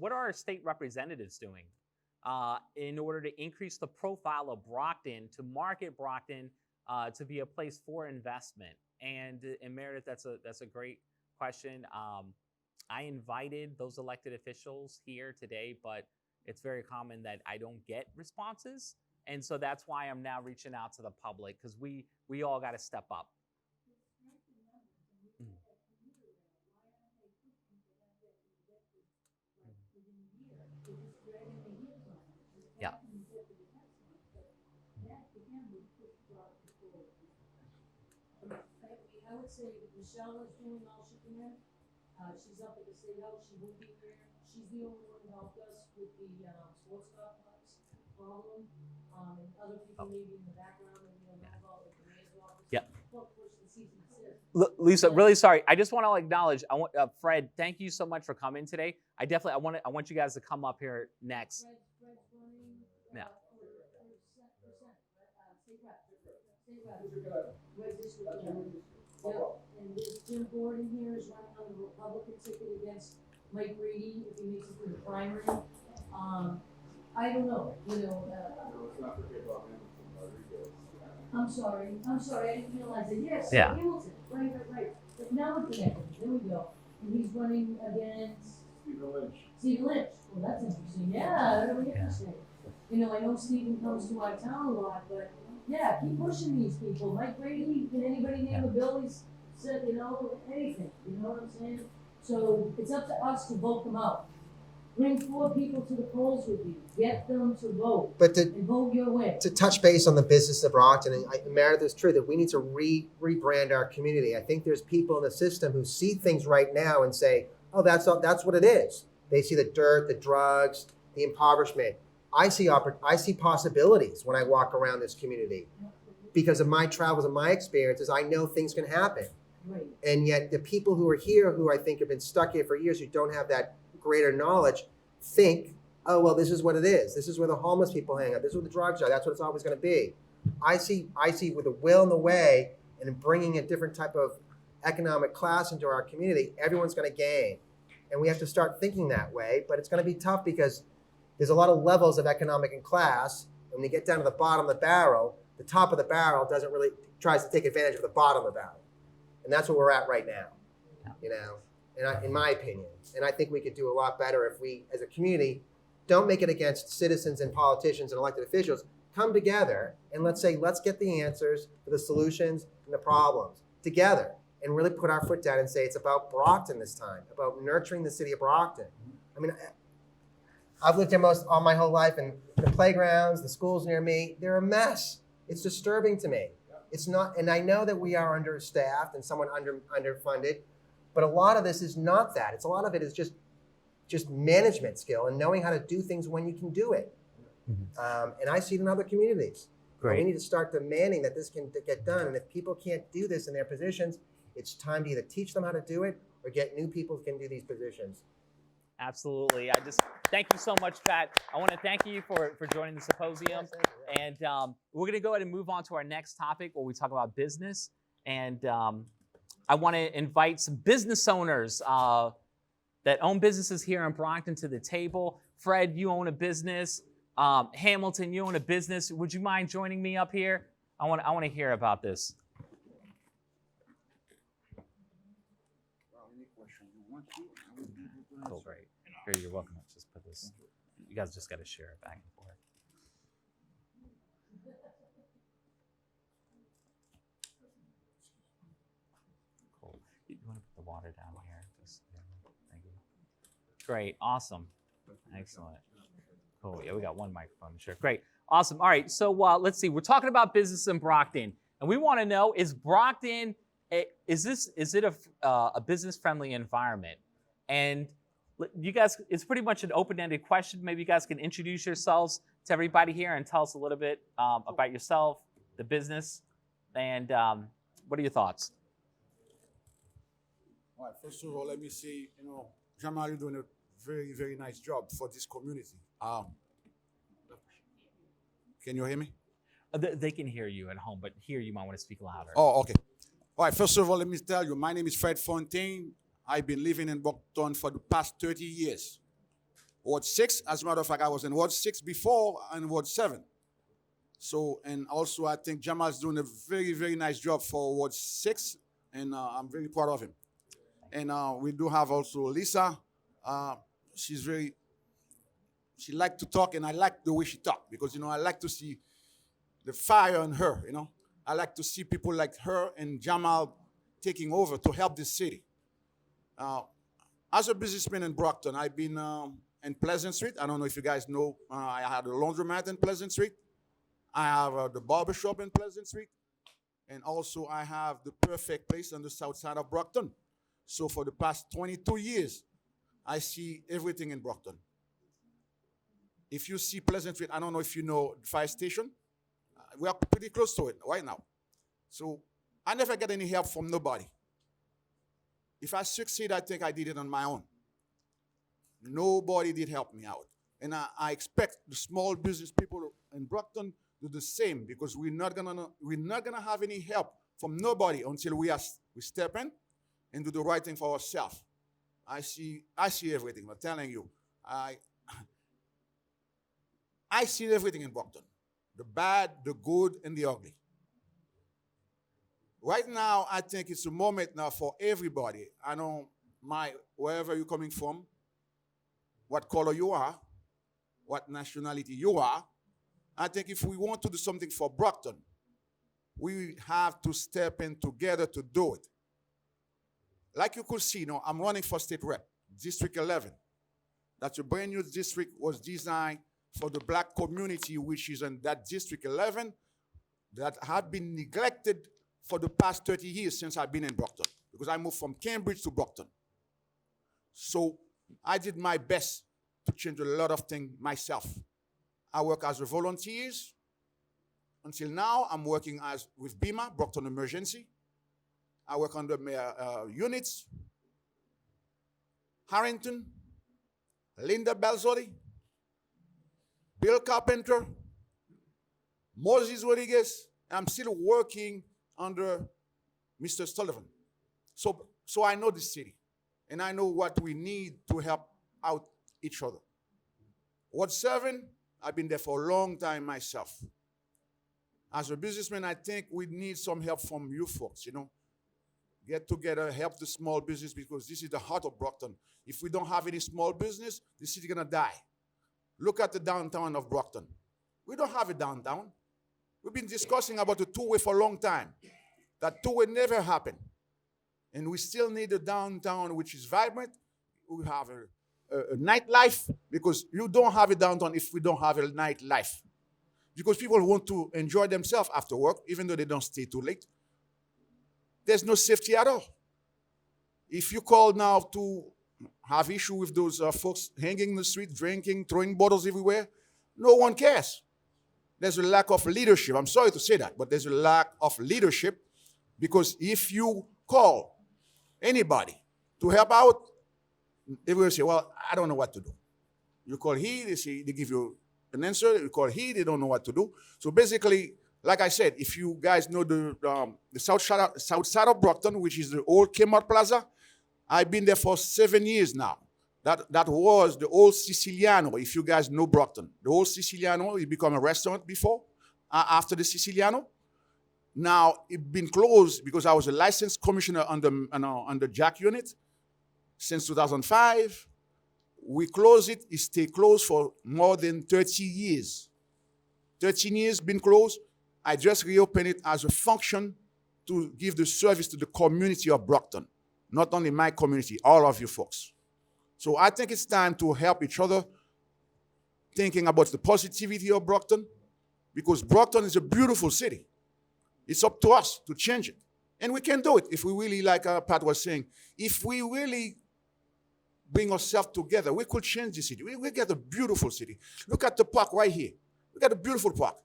S1: are our state representatives doing in order to increase the profile of Brockton, to market Brockton to be a place for investment? And Meredith, that's a great question. I invited those elected officials here today, but it's very common that I don't get responses. And so that's why I'm now reaching out to the public, because we all got to step up. Yeah.
S2: I would say Michelle is doing all she can. She's up at the State House. She will be here. She's the only one who helped us with the sports complex problem. And other people maybe in the background maybe don't know about, like the mayor's office.
S1: Yeah.
S2: Lisa,
S1: Lisa, really sorry. I just want to acknowledge. I want Fred. Thank you so much for coming today. I want you guys to come up here next.
S2: Fred's running.
S1: Yeah.
S2: And this Jim Gordon here is running on the Republican ticket against Mike Brady if he makes it through the primary. I don't know,
S9: Let's not forget about Hamilton Rodriguez.
S2: I'm sorry, I didn't realize it. Yes,
S1: Yeah.
S2: Hamilton, right. But now we're connected, there we go. And he's running against
S9: Stephen Lynch.
S2: Stephen Lynch. Well, that's interesting. Yeah, that'll be interesting. I know Stephen comes to our town a lot, but yeah, keep pushing these people. Mike Brady, can anybody name a bill he's said, anything, you know what I'm saying? So it's up to us to vote them out. Bring 4 people to the polls with you. Get them to vote. And vote your way.
S6: To touch base on the business of Brockton, and Meredith, it's true that we need to rebrand our community. I think there's people in the system who see things right now and say, oh, that's what it is. They see the dirt, the drugs, the impoverishment. I see possibilities when I walk around this community. Because of my travels and my experiences, I know things can happen.
S2: Right.
S6: And yet the people who are here, who I think have been stuck here for years, who don't have that greater knowledge, think, oh, well, this is what it is. This is where the homeless people hang out. This is where the drugs are. That's what it's always going to be. I see with the will and the way and bringing a different type of economic class into our community, everyone's going to gain. And we have to start thinking that way. But it's going to be tough because there's a lot of levels of economic and class. And when you get down to the bottom of the barrel, the top of the barrel tries to take advantage of the bottom of the barrel. And that's where we're at right now, in my opinion. And I think we could do a lot better if we, as a community, don't make it against citizens and politicians and elected officials. Come together and let's get the answers for the solutions and the problems together and really put our foot down and say it's about Brockton this time, about nurturing the city of Brockton. I mean, I've lived here all my whole life, and the playgrounds, the schools near me, they're a mess. It's disturbing to me. It's not, and I know that we are understaffed and somewhat underfunded, but a lot of this is not that. A lot of it is just management skill and knowing how to do things when you can do it. Mm-hmm. And I see it in other communities. Great. We need to start demanding that this can get done. And if people can't do this in their positions, it's time to either teach them how to do it or get new people who can do these positions.
S1: Absolutely. Thank you so much, Pat. I want to thank you for joining the symposium. And we're going to go ahead and move on to our next topic where we talk about business. And I want to invite some business owners that own businesses here in Brockton to the table. Fred, you own a business. Hamilton, you own a business. Would you mind joining me up here? I want to hear about this. Oh, great. Here, you're welcome. Just put this. You guys just got to share it back and forth. Cool. You want to put the water down here? Just, yeah, thank you. Great. Awesome. Excellent. Cool. Yeah, we got one microphone to share. Great. Awesome. All right. So let's see. We're talking about business in Brockton, and we want to know: is Brockton is it a business friendly environment? And you guys, it's pretty much an open-ended question. Maybe you guys can introduce yourselves to everybody here and tell us a little bit about yourself, the business, and what are your thoughts?
S11: All right, first of all, let me say, Jamal, you're doing a very, very nice job for this community. Can you hear me?
S1: They can hear you at home, but here you might want to speak louder.
S11: Oh, okay. All right, first of all, let me tell you, my name is Fred Fontaine. I've been living in Brockton for the past 30 years. Ward 6, as a matter of fact, I was in Ward 6 before and Ward 7. So, and also I think Jamal's doing a very, very nice job for Ward 6, and I'm very proud of him. And we do have also Lisa. She likes to talk, and I like the way she talks because, I like to see the fire in her, I like to see people like her and Jamal taking over to help this city. As a businessman in Brockton, I've been in Pleasant Street. I don't know if you guys know, I had a laundromat in Pleasant Street. I have the barber shop in Pleasant Street. And also I have the perfect place on the south side of Brockton. So for the past 22 years, I see everything in Brockton. If you see Pleasant Street, I don't know if you know the fire station. We are pretty close to it right now. So I never get any help from nobody. If I succeed, I think I did it on my own. Nobody did help me out. And I expect the small business people in Brockton do the same because we're not gonna have any help from nobody until we step in and do the right thing for ourselves. I see everything. I'm telling you, I see everything in Brockton. The bad, the good, and the ugly. Right now, I think it's a moment now for everybody. I know wherever you're coming from, what color you are, what nationality you are. I think if we want to do something for Brockton, we have to step in together to do it. Like you could see, I'm running for state rep, District 11. That's a brand new district, was designed for the black community, which is in that District 11, that had been neglected for the past 30 years since I've been in Brockton, because I moved from Cambridge to Brockton. So I did my best to change a lot of things myself. I work as a volunteer. Until now, I'm working with BEMA, Brockton Emergency. I work under units. Harrington, Linda Belzotti, Bill Carpenter, Moses Rodriguez. I'm still working under Mr. Sullivan. So I know the city, and I know what we need to help out each other. Ward 7, I've been there for a long time myself. As a businessman, I think we need some help from you folks, Get together, help the small business, because this is the heart of Brockton. If we don't have any small business, the city's gonna die. Look at the downtown of Brockton. We don't have a downtown. We've been discussing about the two-way for a long time. That two-way never happened. And we still need a downtown which is vibrant. We have a nightlife, because you don't have a downtown if we don't have a nightlife. Because people want to enjoy themselves after work, even though they don't stay too late. There's no safety at all. If you call now to have issue with those folks hanging in the street, drinking, throwing bottles everywhere, no one cares. There's a lack of leadership. I'm sorry to say that, but there's a lack of leadership, because if you call anybody to help out, they will say, well, I don't know what to do. You call he, they give you an answer. You call he, they don't know what to do. So basically, like I said, if you guys know the south side of Brockton, which is the old Kmart Plaza, I've been there for 7 years now. That was the old Siciliano, if you guys know Brockton. The old Siciliano, it became a restaurant before, after the Siciliano. Now, it's been closed because I was a licensed commissioner under Jack unit since 2005. We closed it. It stayed closed for more than 30 years. 13 years been closed. I just reopened it as a function to give the service to the community of Brockton. Not only my community, all of you folks. So I think it's time to help each other, thinking about the positivity of Brockton, because Brockton is a beautiful city. It's up to us to change it. And we can do it if we really, like Pat was saying, if we really bring ourselves together, we could change the city. We get a beautiful city. Look at the park right here. Look at the beautiful park.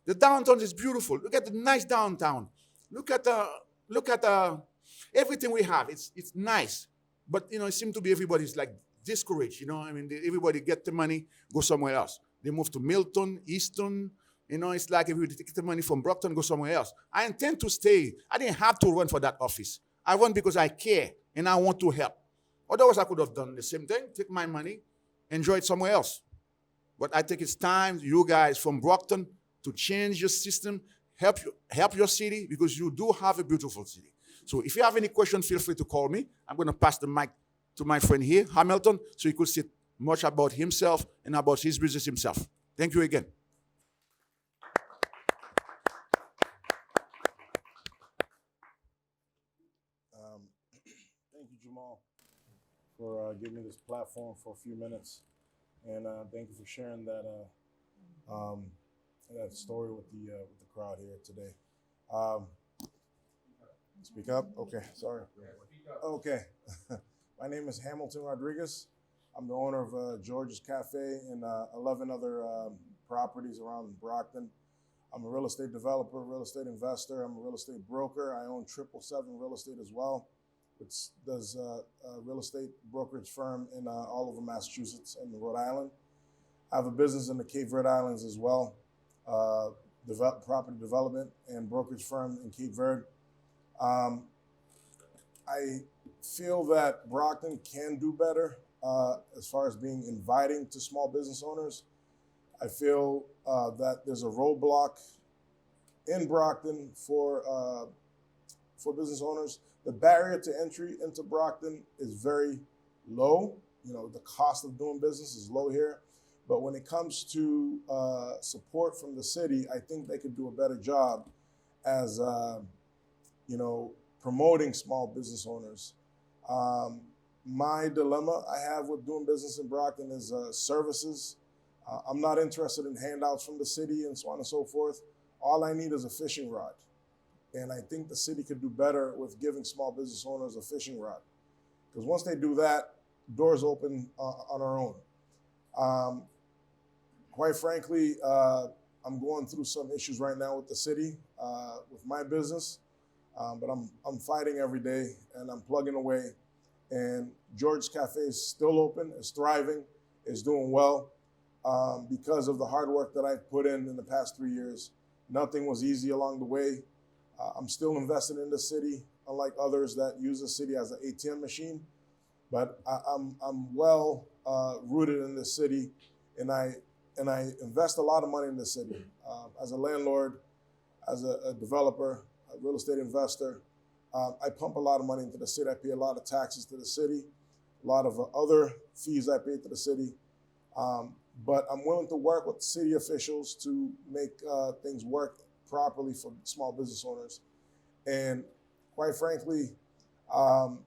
S11: The downtown is beautiful. Look at the nice downtown. Look at everything we have. It's nice. But, it seems to be everybody's like discouraged, I mean, everybody get the money, go somewhere else. They move to Milton, Easton. It's like if we take the money from Brockton, go somewhere else. I intend to stay. I didn't have to run for that office. I run because I care and I want to help. Otherwise, I could have done the same thing, take my money, enjoy it somewhere else. But I think it's time, you guys from Brockton, to change your system, help your city, because you do have a beautiful city. So if you have any questions, feel free to call me. I'm going to pass the mic to my friend here, Hamilton, so he could say much about himself and about his business himself. Thank you again.
S12: Thank you, Jamal, for giving me this platform for a few minutes. And thank you for sharing that that story with the crowd here today. Speak up? Okay, sorry. Okay. My name is Hamilton Rodriguez. I'm the owner of George's Cafe and 11 other properties around Brockton. I'm a real estate developer, real estate investor. I'm a real estate broker. I own 777 Real Estate as well, which does a real estate brokerage firm in all over Massachusetts and Rhode Island. I have a business in the Cape Verde Islands as well, property development and brokerage firm in Cape Verde. I feel that Brockton can do better as far as being inviting to small business owners. I feel that there's a roadblock in Brockton for business owners. The barrier to entry into Brockton is very low. The cost of doing business is low here. But when it comes to support from the city, I think they could do a better job as, promoting small business owners. My dilemma I have with doing business in Brockton is services. I'm not interested in handouts from the city and so on and so forth. All I need is a fishing rod. And I think the city could do better with giving small business owners a fishing rod. Because once they do that, doors open on our own. Quite frankly, I'm going through some issues right now with the city, with my business. But I'm fighting every day and I'm plugging away. And George's Cafe is still open, is thriving, is doing well because of the hard work that I've put in the past 3 years. Nothing was easy along the way. I'm still invested in the city, unlike others that use the city as an ATM machine. But I'm well rooted in the city, and I invest a lot of money in the city. As a landlord, as a developer, a real estate investor, I pump a lot of money into the city. I pay a lot of taxes to the city, a lot of other fees I pay to the city. But I'm willing to work with city officials to make things work properly for small business owners. And quite frankly, I'm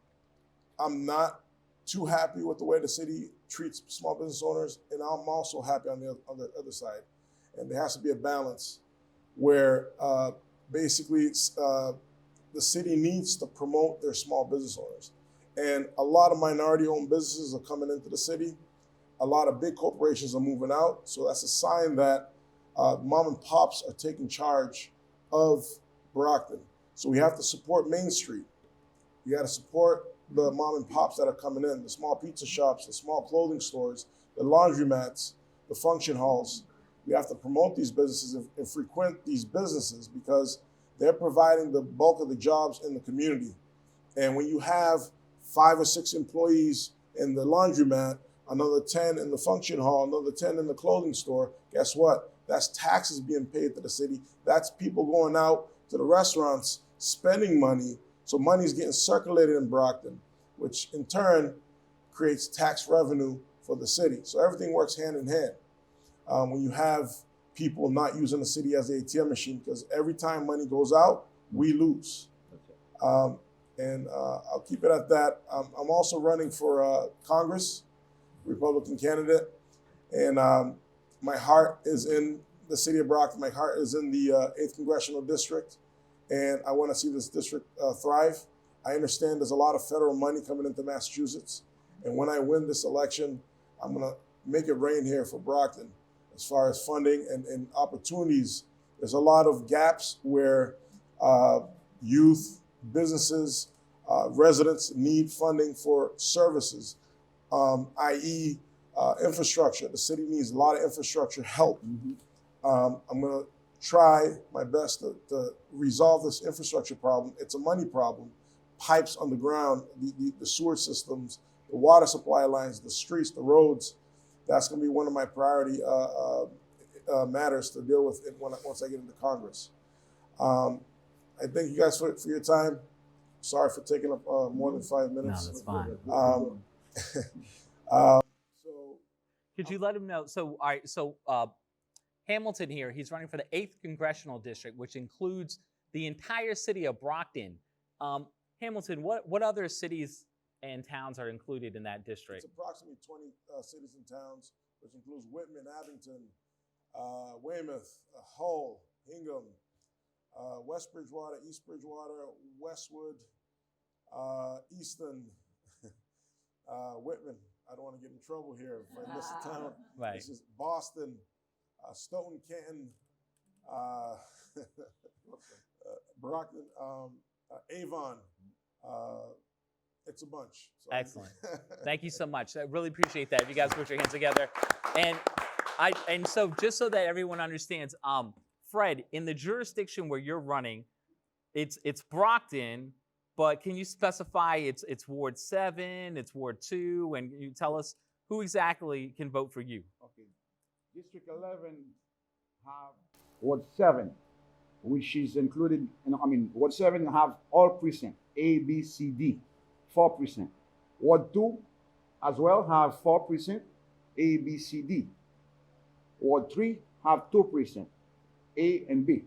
S12: not too happy with the way the city treats small business owners, and I'm also happy on the other side. And there has to be a balance where basically the city needs to promote their small business owners. And a lot of minority-owned businesses are coming into the city. A lot of big corporations are moving out. So that's a sign that mom and pops are taking charge of Brockton. So we have to support Main Street. You got to support the mom and pops that are coming in, the small pizza shops, the small clothing stores, the laundromats, the function halls. We have to promote these businesses and frequent these businesses because they're providing the bulk of the jobs in the community. And when you have 5 or 6 employees in the laundromat another 10 in the function hall, another 10 in the clothing store. Guess what? That's taxes being paid to the city. That's people going out to the restaurants, spending money. So money's getting circulated in Brockton, which in turn creates tax revenue for the city. So everything works hand in hand. When you have people not using the city as an ATM machine, because every time money goes out, we lose. And I'll keep it at that. I'm also running for Congress, Republican candidate, and my heart is in the city of Brockton. My heart is in the 8th Congressional District, and I want to see this district thrive. I understand there's a lot of federal money coming into Massachusetts, and when I win this election, I'm going to make it rain here for Brockton as far as funding and opportunities. There's a lot of gaps where youth, businesses, residents need funding for services, i.e. Infrastructure. The city needs a lot of infrastructure help. I'm going to try my best to resolve this infrastructure problem. It's a money problem. Pipes underground, the sewer systems, the water supply lines, the streets, the roads. That's going to be one of my priority matters to deal with once I get into Congress. I thank you guys for your time. Sorry for taking up more than 5 minutes.
S1: No, that's fine. Could you let him know? So, all right. So, Hamilton here, he's running for the 8th Congressional District, which includes the entire city of Brockton. Hamilton, what other cities and towns are included in that district?
S12: It's approximately 20 cities and towns, which includes Whitman, Abington, Weymouth, Hull, Hingham, West Bridgewater, East Bridgewater, Westwood, Easton, Whitman. I don't want to get in trouble here if I miss a town.
S1: Right.
S12: This is Boston, Stoughton, Canton, Brockton, Avon. It's a bunch. So
S1: excellent. Thank you so much. I really appreciate that. If you guys put your hands together. And so just so that everyone understands, Fred, in the jurisdiction where you're running, it's Brockton, but can you specify it's Ward 7, it's Ward 2, and you tell us who exactly can vote for you?
S13: Okay. District 11 have Ward 7, which is included, Ward 7 have all precincts, A, B, C, D, 4 precincts. Ward 2 as well have 4 precincts, A, B, C, D. Ward 3 have 2 precincts, A and B.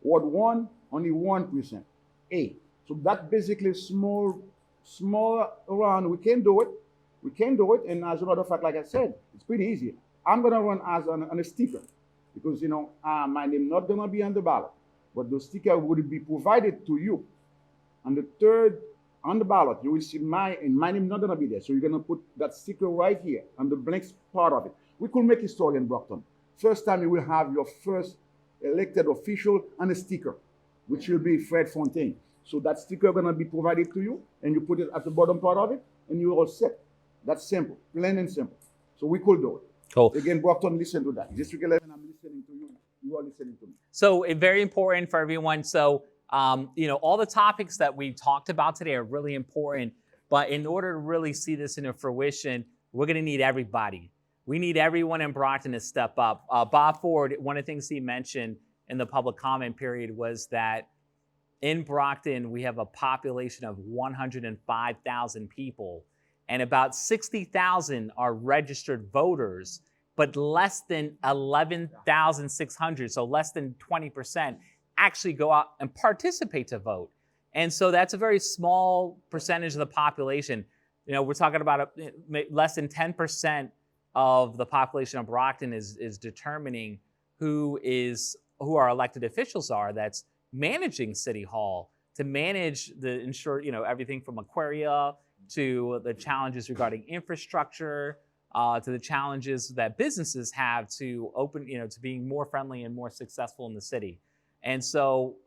S13: Ward 1, only 1 precinct, A. So that's basically small around. We can do it. And as a matter of fact, like I said, it's pretty easy. I'm going to run as on a sticker because, my name not going to be on the ballot. But the sticker would be provided to you. On the third, on the ballot, you will see my name not going to be there. So you're going to put that sticker right here on the blank part of it. We could make history in Brockton. First time you will have your first elected official and a sticker, which will be Fred Fontaine. So that sticker going to be provided to you, and you put it at the bottom part of it, and you're all set. That's simple, plain and simple. So we could do it.
S1: Cool.
S13: Again, Brockton, listen to that. District 11, I'm listening to you. You are listening to me.
S1: So very important for everyone. So, all the topics that we talked about today are really important. But in order to really see this into fruition, we're going to need everybody. We need everyone in Brockton to step up. Bob Ford, one of the things he mentioned in the public comment period was that in Brockton, we have a population of 105,000 people, and about 60,000 are registered voters, but less than 11,600, so less than 20%, actually go out and participate to vote. And so that's a very small percentage of the population. We're talking about less than 10% of the population of Brockton is determining who our elected officials are. That's managing City Hall, to manage everything from Aquaria to the challenges regarding infrastructure, to the challenges that businesses have to open, to being more friendly and more successful in the city. And so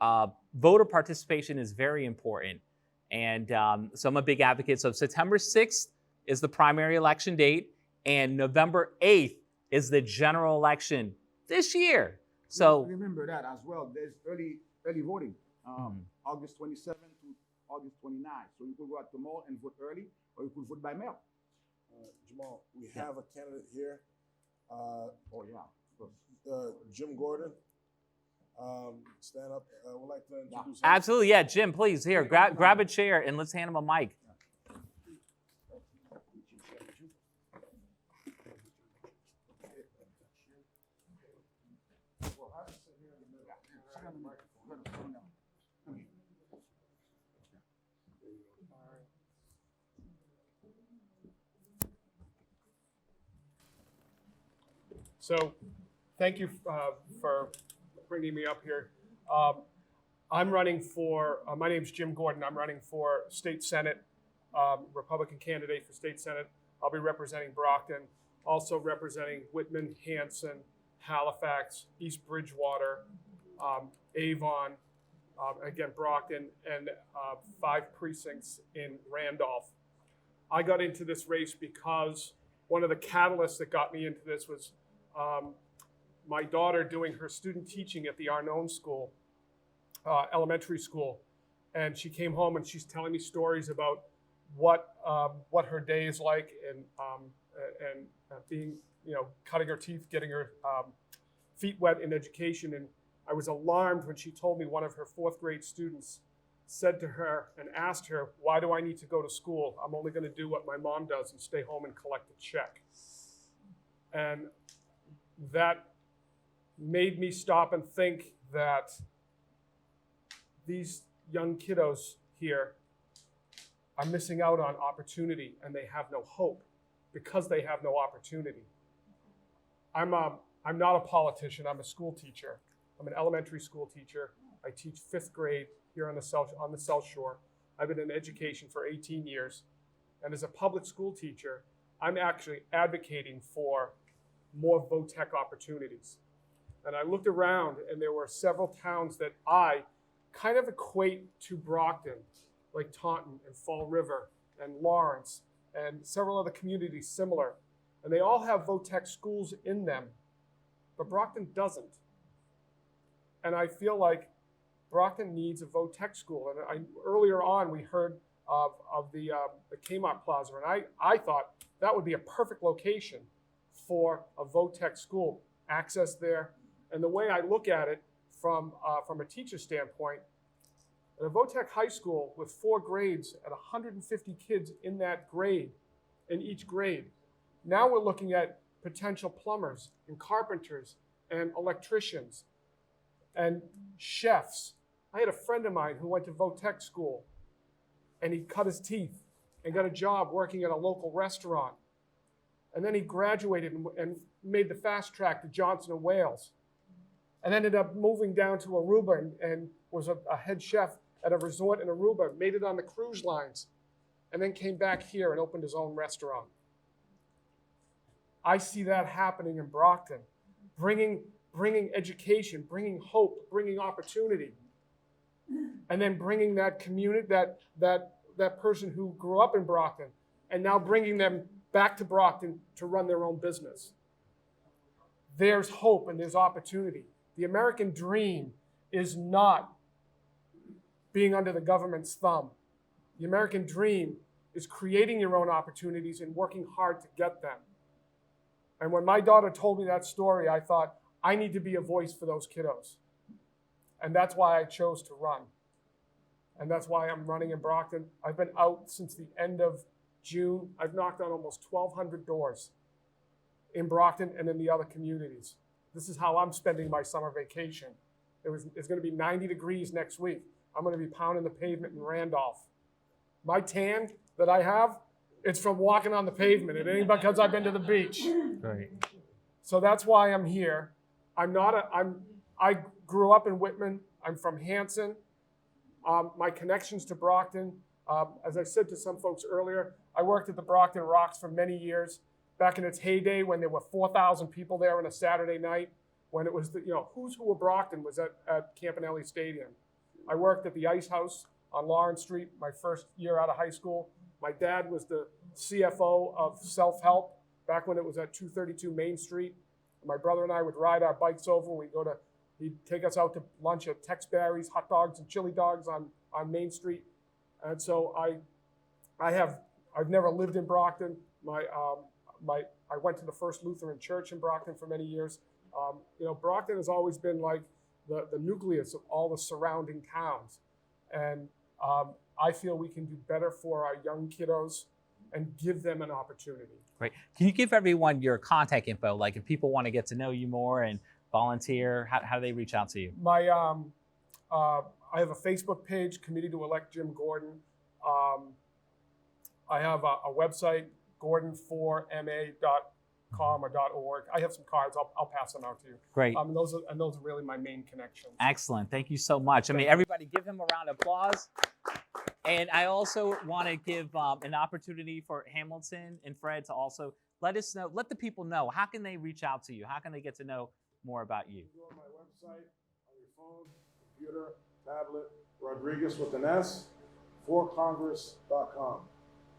S1: voter participation is very important. And so I'm a big advocate. So September 6th is the primary election date, and November 8th is the general election this year. So
S13: remember that as well. There's early voting, August 27th to August 29th. So you could go out tomorrow and vote early, or you could vote by mail.
S12: Jamal, we have a candidate here,
S13: Oh, yeah.
S12: Jim Gordon. Stand up. Would like to introduce him.
S1: Absolutely, yeah. Jim, please, here, grab a chair and let's hand him a mic.
S14: So, thank you for bringing me up here. I'm running for, my name's Jim Gordon. I'm running for state senate, Republican candidate for state senate. I'll be representing Brockton, also representing Whitman, Hanson, Halifax, East Bridgewater, Avon, again, Brockton, and 5 precincts in Randolph. I got into this race because one of the catalysts that got me into this was my daughter doing her student teaching at the Arnone School, elementary school, and she came home and she's telling me stories about what her day is like, and being, cutting her teeth, getting her feet wet in education. And I was alarmed when she told me one of her 4th grade students said to her and asked her, "Why do I need to go to school? I'm only going to do what my mom does and stay home and collect a check." And that made me stop and think that these young kiddos here are missing out on opportunity, and they have no hope because they have no opportunity. I'm not a politician. I'm a school teacher. I'm an elementary school teacher. I teach 5th grade here on the South Shore. I've been in education for 18 years. And as a public school teacher, I'm actually advocating for more VOTEC opportunities. And I looked around, and there were several towns that I kind of equate to Brockton, like Taunton and Fall River and Lawrence and several other communities similar. And they all have VOTEC schools in them, but Brockton doesn't. And I feel like Brockton needs a VOTEC school. And earlier on, we heard of the Kmart Plaza, and I thought that would be a perfect location for a VOTEC school. Access there. And the way I look at it from a teacher standpoint, at a VOTEC high school with 4 grades at 150 kids in that grade, in each grade, now we're looking at potential plumbers and carpenters and electricians and chefs. I had a friend of mine who went to VOTEC school, and he cut his teeth and got a job working at a local restaurant. And then he graduated and made the fast track to Johnson & Wales, and ended up moving down to Aruba and was a head chef at a resort in Aruba, made it on the cruise lines, and then came back here and opened his own restaurant. I see that happening in Brockton, bringing education, bringing hope, bringing opportunity, and then bringing that community, that person who grew up in Brockton, and now bringing them back to Brockton to run their own business. There's hope and there's opportunity. The American dream is not being under the government's thumb. The American dream is creating your own opportunities and working hard to get them. And when my daughter told me that story, I thought, I need to be a voice for those kiddos. And that's why I chose to run. And that's why I'm running in Brockton. I've been out since the end of June. I've knocked on almost 1,200 doors in Brockton and in the other communities. This is how I'm spending my summer vacation. It's going to be 90 degrees next week. I'm going to be pounding the pavement in Randolph. My tan that I have, it's from walking on the pavement. It ain't because I've been to the beach.
S1: Right.
S14: So that's why I'm here. I grew up in Whitman. I'm from Hanson. My connections to Brockton, as I said to some folks earlier, I worked at the Brockton Rocks for many years. Back in its heyday, when there were 4,000 people there on a Saturday night, when it was who's who of Brockton was at Campanelli Stadium. I worked at the Ice House on Lawrence Street my first year out of high school. My dad was the CFO of Self-Help back when it was at 232 Main Street. My brother and I would ride our bikes over. He'd take us out to lunch at Tex Barry's, hot dogs and chili dogs on Main Street. And so I've never lived in Brockton. I went to the First Lutheran Church in Brockton for many years. Brockton has always been like the nucleus of all the surrounding towns. And I feel we can do better for our young kiddos and give them an opportunity.
S1: Great. Can you give everyone your contact info? Like if people want to get to know you more and volunteer, how do they reach out to you?
S14: I have a Facebook page, Committee to Elect Jim Gordon. I have a website, gordon4ma.com or .org. I have some cards. I'll pass them out to you.
S1: Great.
S14: And those are really my main connections.
S1: Excellent. Thank you so much. I mean, everybody give him a round of applause. And I also want to give an opportunity for Hamilton and Fred to also let us know, let the people know, how can they reach out to you? How can they get to know more about you?
S12: Go on my website, on your phone, computer, tablet, Rodriguez with an S, forcongress.com.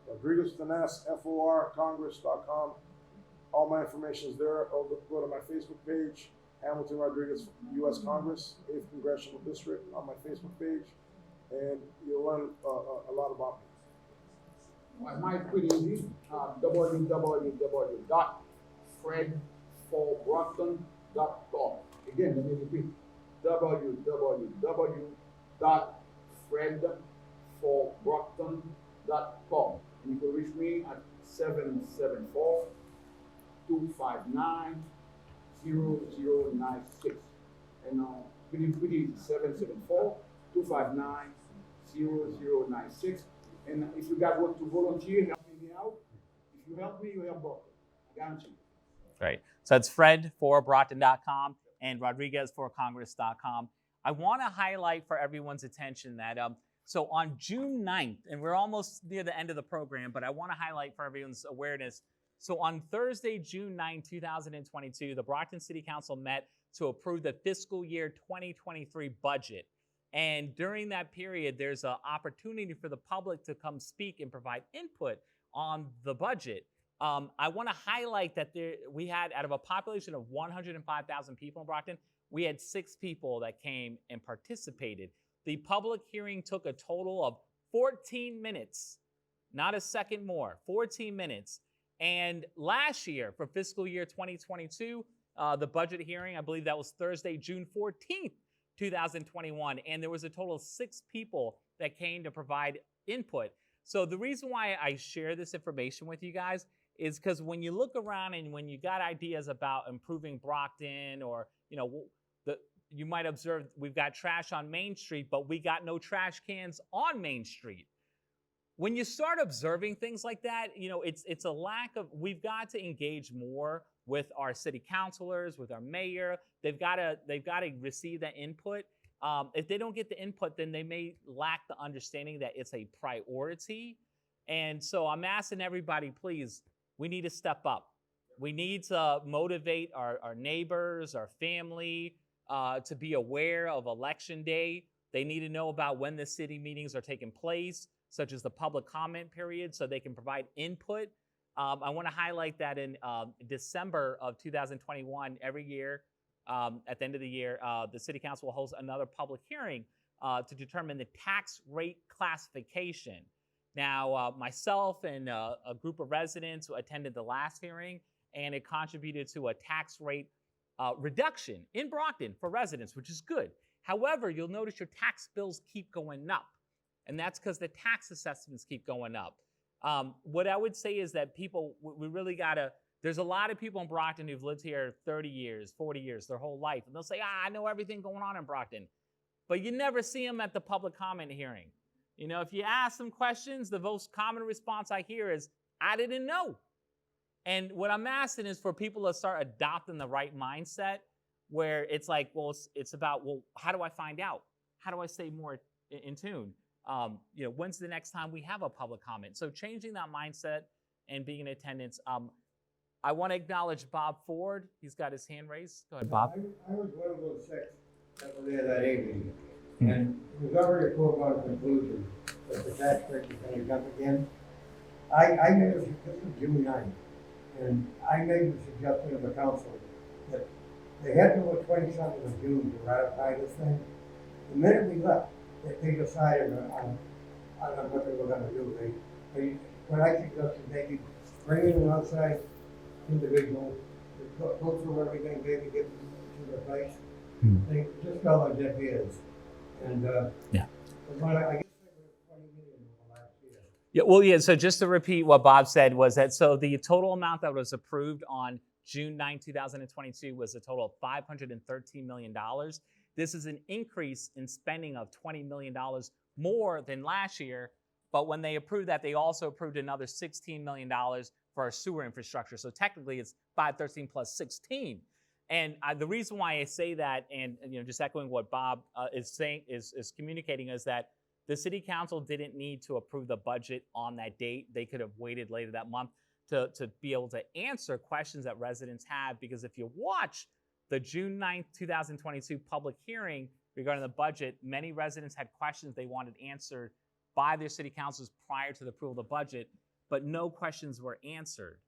S12: Rodriguez with an S, FORcongress.com. All my information is there. Or go to my Facebook page, Hamilton Rodriguez, U.S. Congress, 8th Congressional District, on my Facebook page, and you'll learn a lot about me.
S13: Mine's pretty easy. www.fredforbrockton.com. Again, let me repeat. www.fredforbrockton.com. And you can reach me at 774-259-0096. And pretty easy, 774-259-0096. And if you got work to volunteer, help me out. If you help me, you help Brockton. I guarantee you.
S1: Great. So it's fred4brockton.com and rodriguez4congress.com. I want to highlight for everyone's attention that so on June 9th, and we're almost near the end of the program, but I want to highlight for everyone's awareness. So on Thursday, June 9th, 2022, the Brockton City Council met to approve the fiscal year 2023 budget. And during that period, there's an opportunity for the public to come speak and provide input on the budget. I want to highlight that we had, out of a population of 105,000 people in Brockton, we had 6 people that came and participated. The public hearing took a total of 14 minutes, not a second more, 14 minutes. And last year, for fiscal year 2022, the budget hearing, I believe that was Thursday, June 14th, 2021, and there was a total of 6 people that came to provide input. So the reason why I share this information with you guys is because when you look around and when you got ideas about improving Brockton, or you might observe we've got trash on Main Street, but we got no trash cans on Main Street. When you start observing things like that, it's a lack of, we've got to engage more with our city councilors, with our mayor. They've got to receive that input. If they don't get the input, then they may lack the understanding that it's a priority. And so I'm asking everybody, please, we need to step up. We need to motivate our neighbors, our family, to be aware of Election Day. They need to know about when the city meetings are taking place, such as the public comment period, so they can provide input. I want to highlight that in December of 2021, every year, at the end of the year, the City Council will host another public hearing to determine the tax rate classification. Now, myself and a group of residents who attended the last hearing, and it contributed to a tax rate reduction in Brockton for residents, which is good. However, you'll notice your tax bills keep going up, and that's because the tax assessments keep going up. What I would say is that people, we really gotta, there's a lot of people in Brockton who've lived here 30 years, 40 years, their whole life, and they'll say, I know everything going on in Brockton, but you never see them at the public comment hearing. If you ask them questions, the most common response I hear is, I didn't know. And what I'm asking is for people to start adopting the right mindset, where it's like, well, it's about, well, how do I find out? How do I stay more in tune? When's the next time we have a public comment? So changing that mindset and being in attendance. I want to acknowledge Bob Ford. He's got his hand raised. Go ahead, Bob.
S7: I was one of those 6 that were there that evening, and it was already a foregone conclusion that the tax rate was going to jump again. I made this was June 9th, and I made the suggestion to the council that they had till the 22nd of June to ratify this thing. The minute we left, they decided on what they were going to do. What I suggested, maybe bring in an outside individual to go through everything, maybe get to the place. They just fell on deaf ears. And,
S1: Yeah.
S7: but I guess they were 20 million over last year.
S1: Yeah, well, yeah, so just to repeat what Bob said was that, so the total amount that was approved on June 9, 2022 was a total of $513 million. This is an increase in spending of $20 million more than last year. But when they approved that, they also approved another $16 million for our sewer infrastructure. So technically it's 513 plus 16. And the reason why I say that, and just echoing what Bob is saying, is communicating, is that the city council didn't need to approve the budget on that date. They could have waited later that month to be able to answer questions that residents have. Because if you watch the June 9th, 2022 public hearing regarding the budget, many residents had questions they wanted answered by their city councils prior to the approval of the budget, but no questions were answered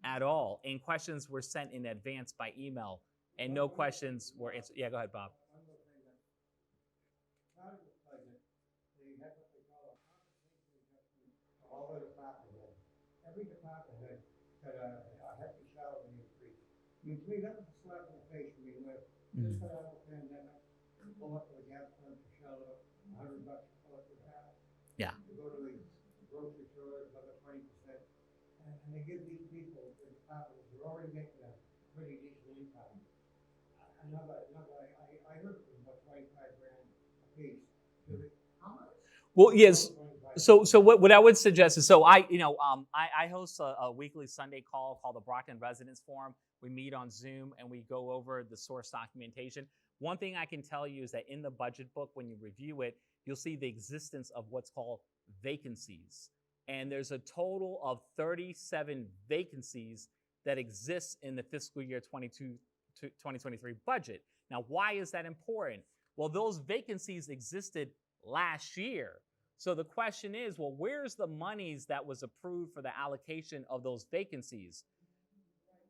S1: at all. And questions were sent in advance by email, and no questions were answered. Yeah, go ahead, Bob.
S7: They have what they call a compensation adjustment for all the department heads. Every department head got a hefty salary increase. I mean, to me, that was a slap in the face. I mean, we're just got out of the pandemic, pull up to the gas pump to shell up, $100 to fill up the gas.
S1: Yeah.
S7: To go to the grocery store, another 20%. And they give these people, the departments, they're already making a pretty decent income. I heard it was about 25 grand a piece.
S1: Well, yes. So what I would suggest is, so I host a weekly Sunday call called the Brockton Residents Forum. We meet on Zoom and we go over the source documentation. One thing I can tell you is that in the budget book, when you review it, you'll see the existence of what's called vacancies. And there's a total of 37 vacancies that exist in the fiscal year 2023 budget. Now, why is that important? Well, those vacancies existed last year. So the question is, well, where's the monies that was approved for the allocation of those vacancies?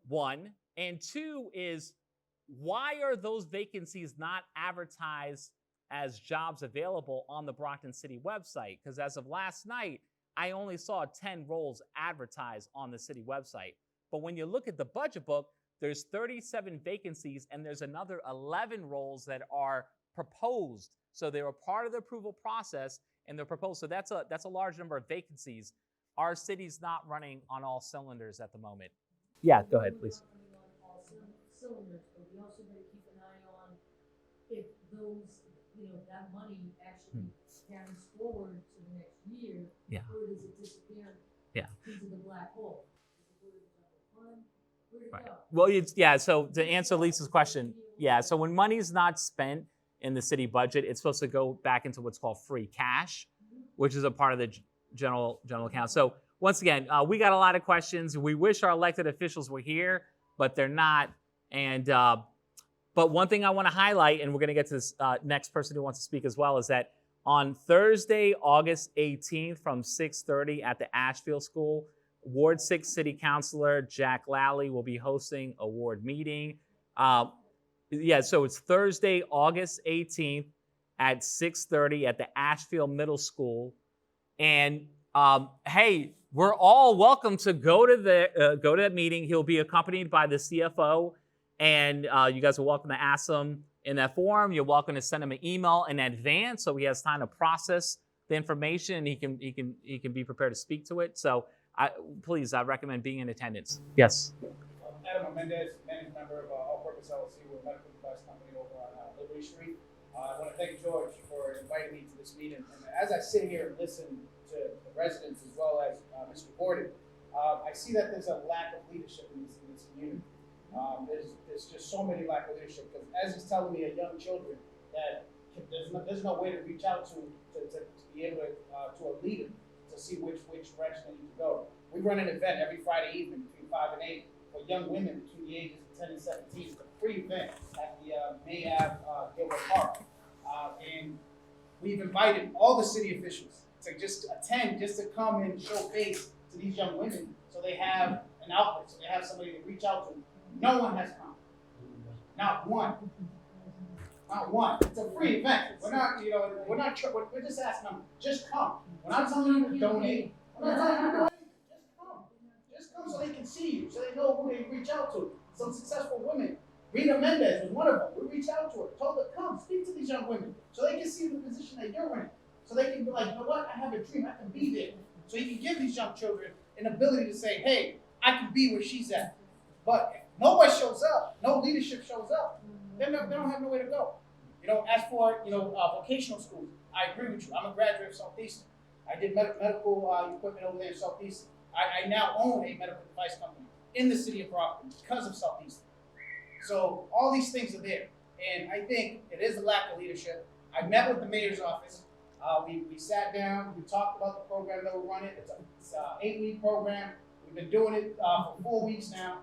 S1: One. And two is, why are those vacancies not advertised as jobs available on the Brockton City website? Because as of last night, I only saw 10 roles advertised on the city website. But when you look at the budget book, there's 37 vacancies and there's another 11 roles that are proposed. So they were part of the approval process and they're proposed. So that's a large number of vacancies. Our city's not running on all cylinders at the moment. Yeah, go ahead, please.
S2: Cylinders, but we also got to keep an eye on if those, that money actually carries forward to the next year, or does it disappear into the black hole?
S1: Right. Well, so to answer Lisa's question, so when money's not spent in the city budget, it's supposed to go back into what's called free cash, which is a part of the general account. So once again, we got a lot of questions. We wish our elected officials were here, but they're not. And but one thing I want to highlight, and we're going to get to this next person who wants to speak as well, is that on Thursday, August 18th from 6:30 at the Ashfield School, Ward 6 City Councilor Jack Lally will be hosting a ward meeting. So it's Thursday, August 18th at 6:30 at the Ashfield Middle School. And hey, we're all welcome to go to that meeting. He'll be accompanied by the CFO, and you guys are welcome to ask him in that forum. You're welcome to send him an email in advance so he has time to process the information and he can be prepared to speak to it. So please, I recommend being in attendance. Yes.
S15: Adam Mendez, managing member of All Purpose LLC. We're a medical device company over on Liberty Street. I want to thank George for inviting me to this meeting. And as I sit here and listen to the residents as well as Mr. Gordon, I see that there's a lack of leadership in this community. There's just so many lack of leadership. Because as he's telling me, young children, that there's no way to reach out to be able to a leader to see which direction they need to go. We run an event every Friday evening between 5 and 8 for young women between the ages of 10 and 17. It's a free event at the May Ave Gilbert Park. And we've invited all the city officials to just attend, just to come and show face to these young women so they have an outlet, so they have somebody to reach out to. No one has come. Not one. Not one. It's a free event. We're just asking them, just come. We're not telling you to donate. We're not telling you to do anything. Just come. Just come so they can see you, so they know who they reach out to. Some successful women. Rita Mendez was one of them. We reached out to her, told her, come, speak to these young women, so they can see the position that you're in. So they can be like, you know what, I have a dream, I can be there. So you can give these young children an ability to say, hey, I can be where she's at. But if nobody shows up, no leadership shows up, they don't have nowhere to go. You know, as for, vocational schools, I agree with you. I'm a graduate of Southeastern. I did medical equipment over there in Southeastern. I now own a medical device company in the city of Brockton because of Southeastern. So all these things are there. And I think it is a lack of leadership. I met with the mayor's office. We sat down, we talked about the program that we're running. It's an 8-week program. We've been doing it for 4 weeks now.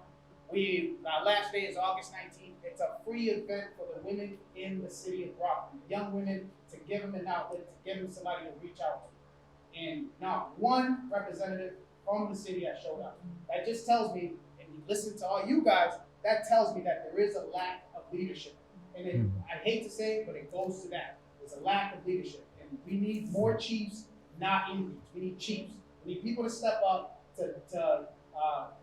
S15: Our last day is August 19th. It's a free event for the women in the city of Brockton, young women, to give them an outlet, to give them somebody to reach out to. And not one representative from the city has showed up. That just tells me, and you listen to all you guys, that tells me that there is a lack of leadership. And I hate to say it, but it goes to that. There's a lack of leadership. And we need more chiefs, not Indians. We need chiefs. We need people to step up to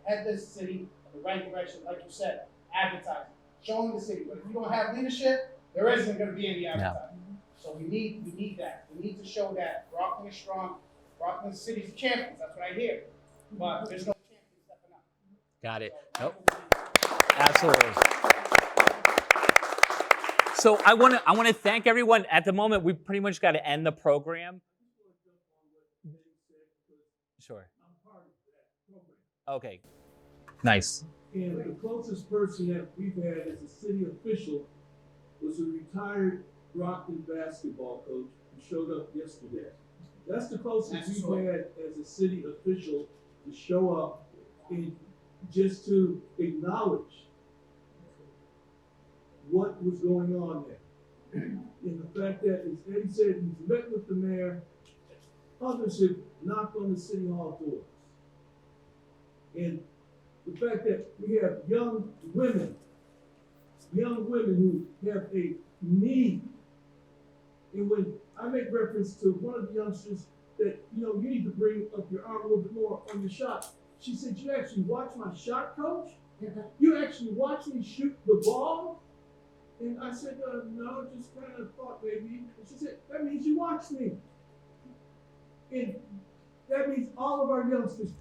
S15: head this city in the right direction, like you said, advertising, showing the city. But if you don't have leadership, there isn't going to be any advertising. So we need that. We need to show that Brockton is strong. Brockton City's champions. That's what I hear. But there's no champions stepping up.
S1: Got it. Nope. Absolutely. So I want to thank everyone. At the moment, we pretty much got to end the program. Sure. Okay. Nice.
S8: And the closest person that we've had as a city official was a retired Brockton basketball coach who showed up yesterday. That's the closest we've had as a city official to show up and just to acknowledge what was going on there. And the fact that, as Eddie said, he's met with the mayor, others have knocked on the city hall doors. And the fact that we have young women who have a need. And when I make reference to one of the youngsters that, you need to bring up your arm a little bit more on your shot. She said, you actually watch my shot, coach? You actually watch me shoot the ball? And I said, no, just kind of thought maybe. And she said, that means you watch me. And that means all of our youngsters.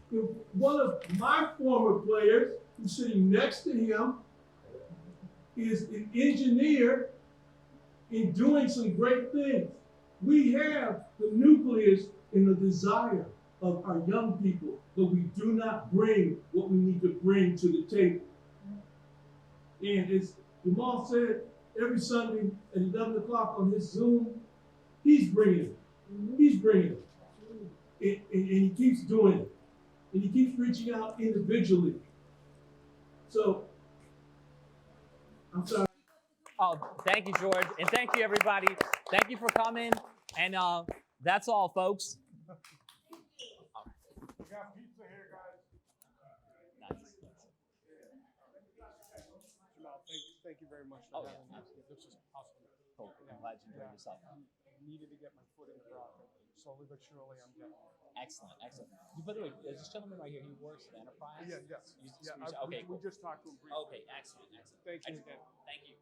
S8: One of my former players, who's sitting next to him, is an engineer in doing some great things. We have the nucleus and the desire of our young people, but we do not bring what we need to bring to the table. And as Jamal said, every Sunday at 11 o'clock on his Zoom, he's bringing it. He's bringing it. And he keeps doing it. And he keeps reaching out individually. So, I'm sorry.
S1: Oh, thank you, George. And thank you, everybody. Thank you for coming. And that's all, folks.
S14: We got pizza here, guys.
S1: Nice.
S14: Jamal, thank you very much for having me. This is awesome.
S1: Cool. I'm glad you enjoyed yourself.
S14: I needed to get my foot in the Brockton. Slowly but surely, I'm getting there.
S1: Excellent, excellent. By the way, there's this gentleman right here. He works at Enterprise.
S14: Yes.
S1: Okay,
S14: We just talked to him briefly.
S1: Okay, excellent, excellent.
S14: Thank you again.
S1: Thank you.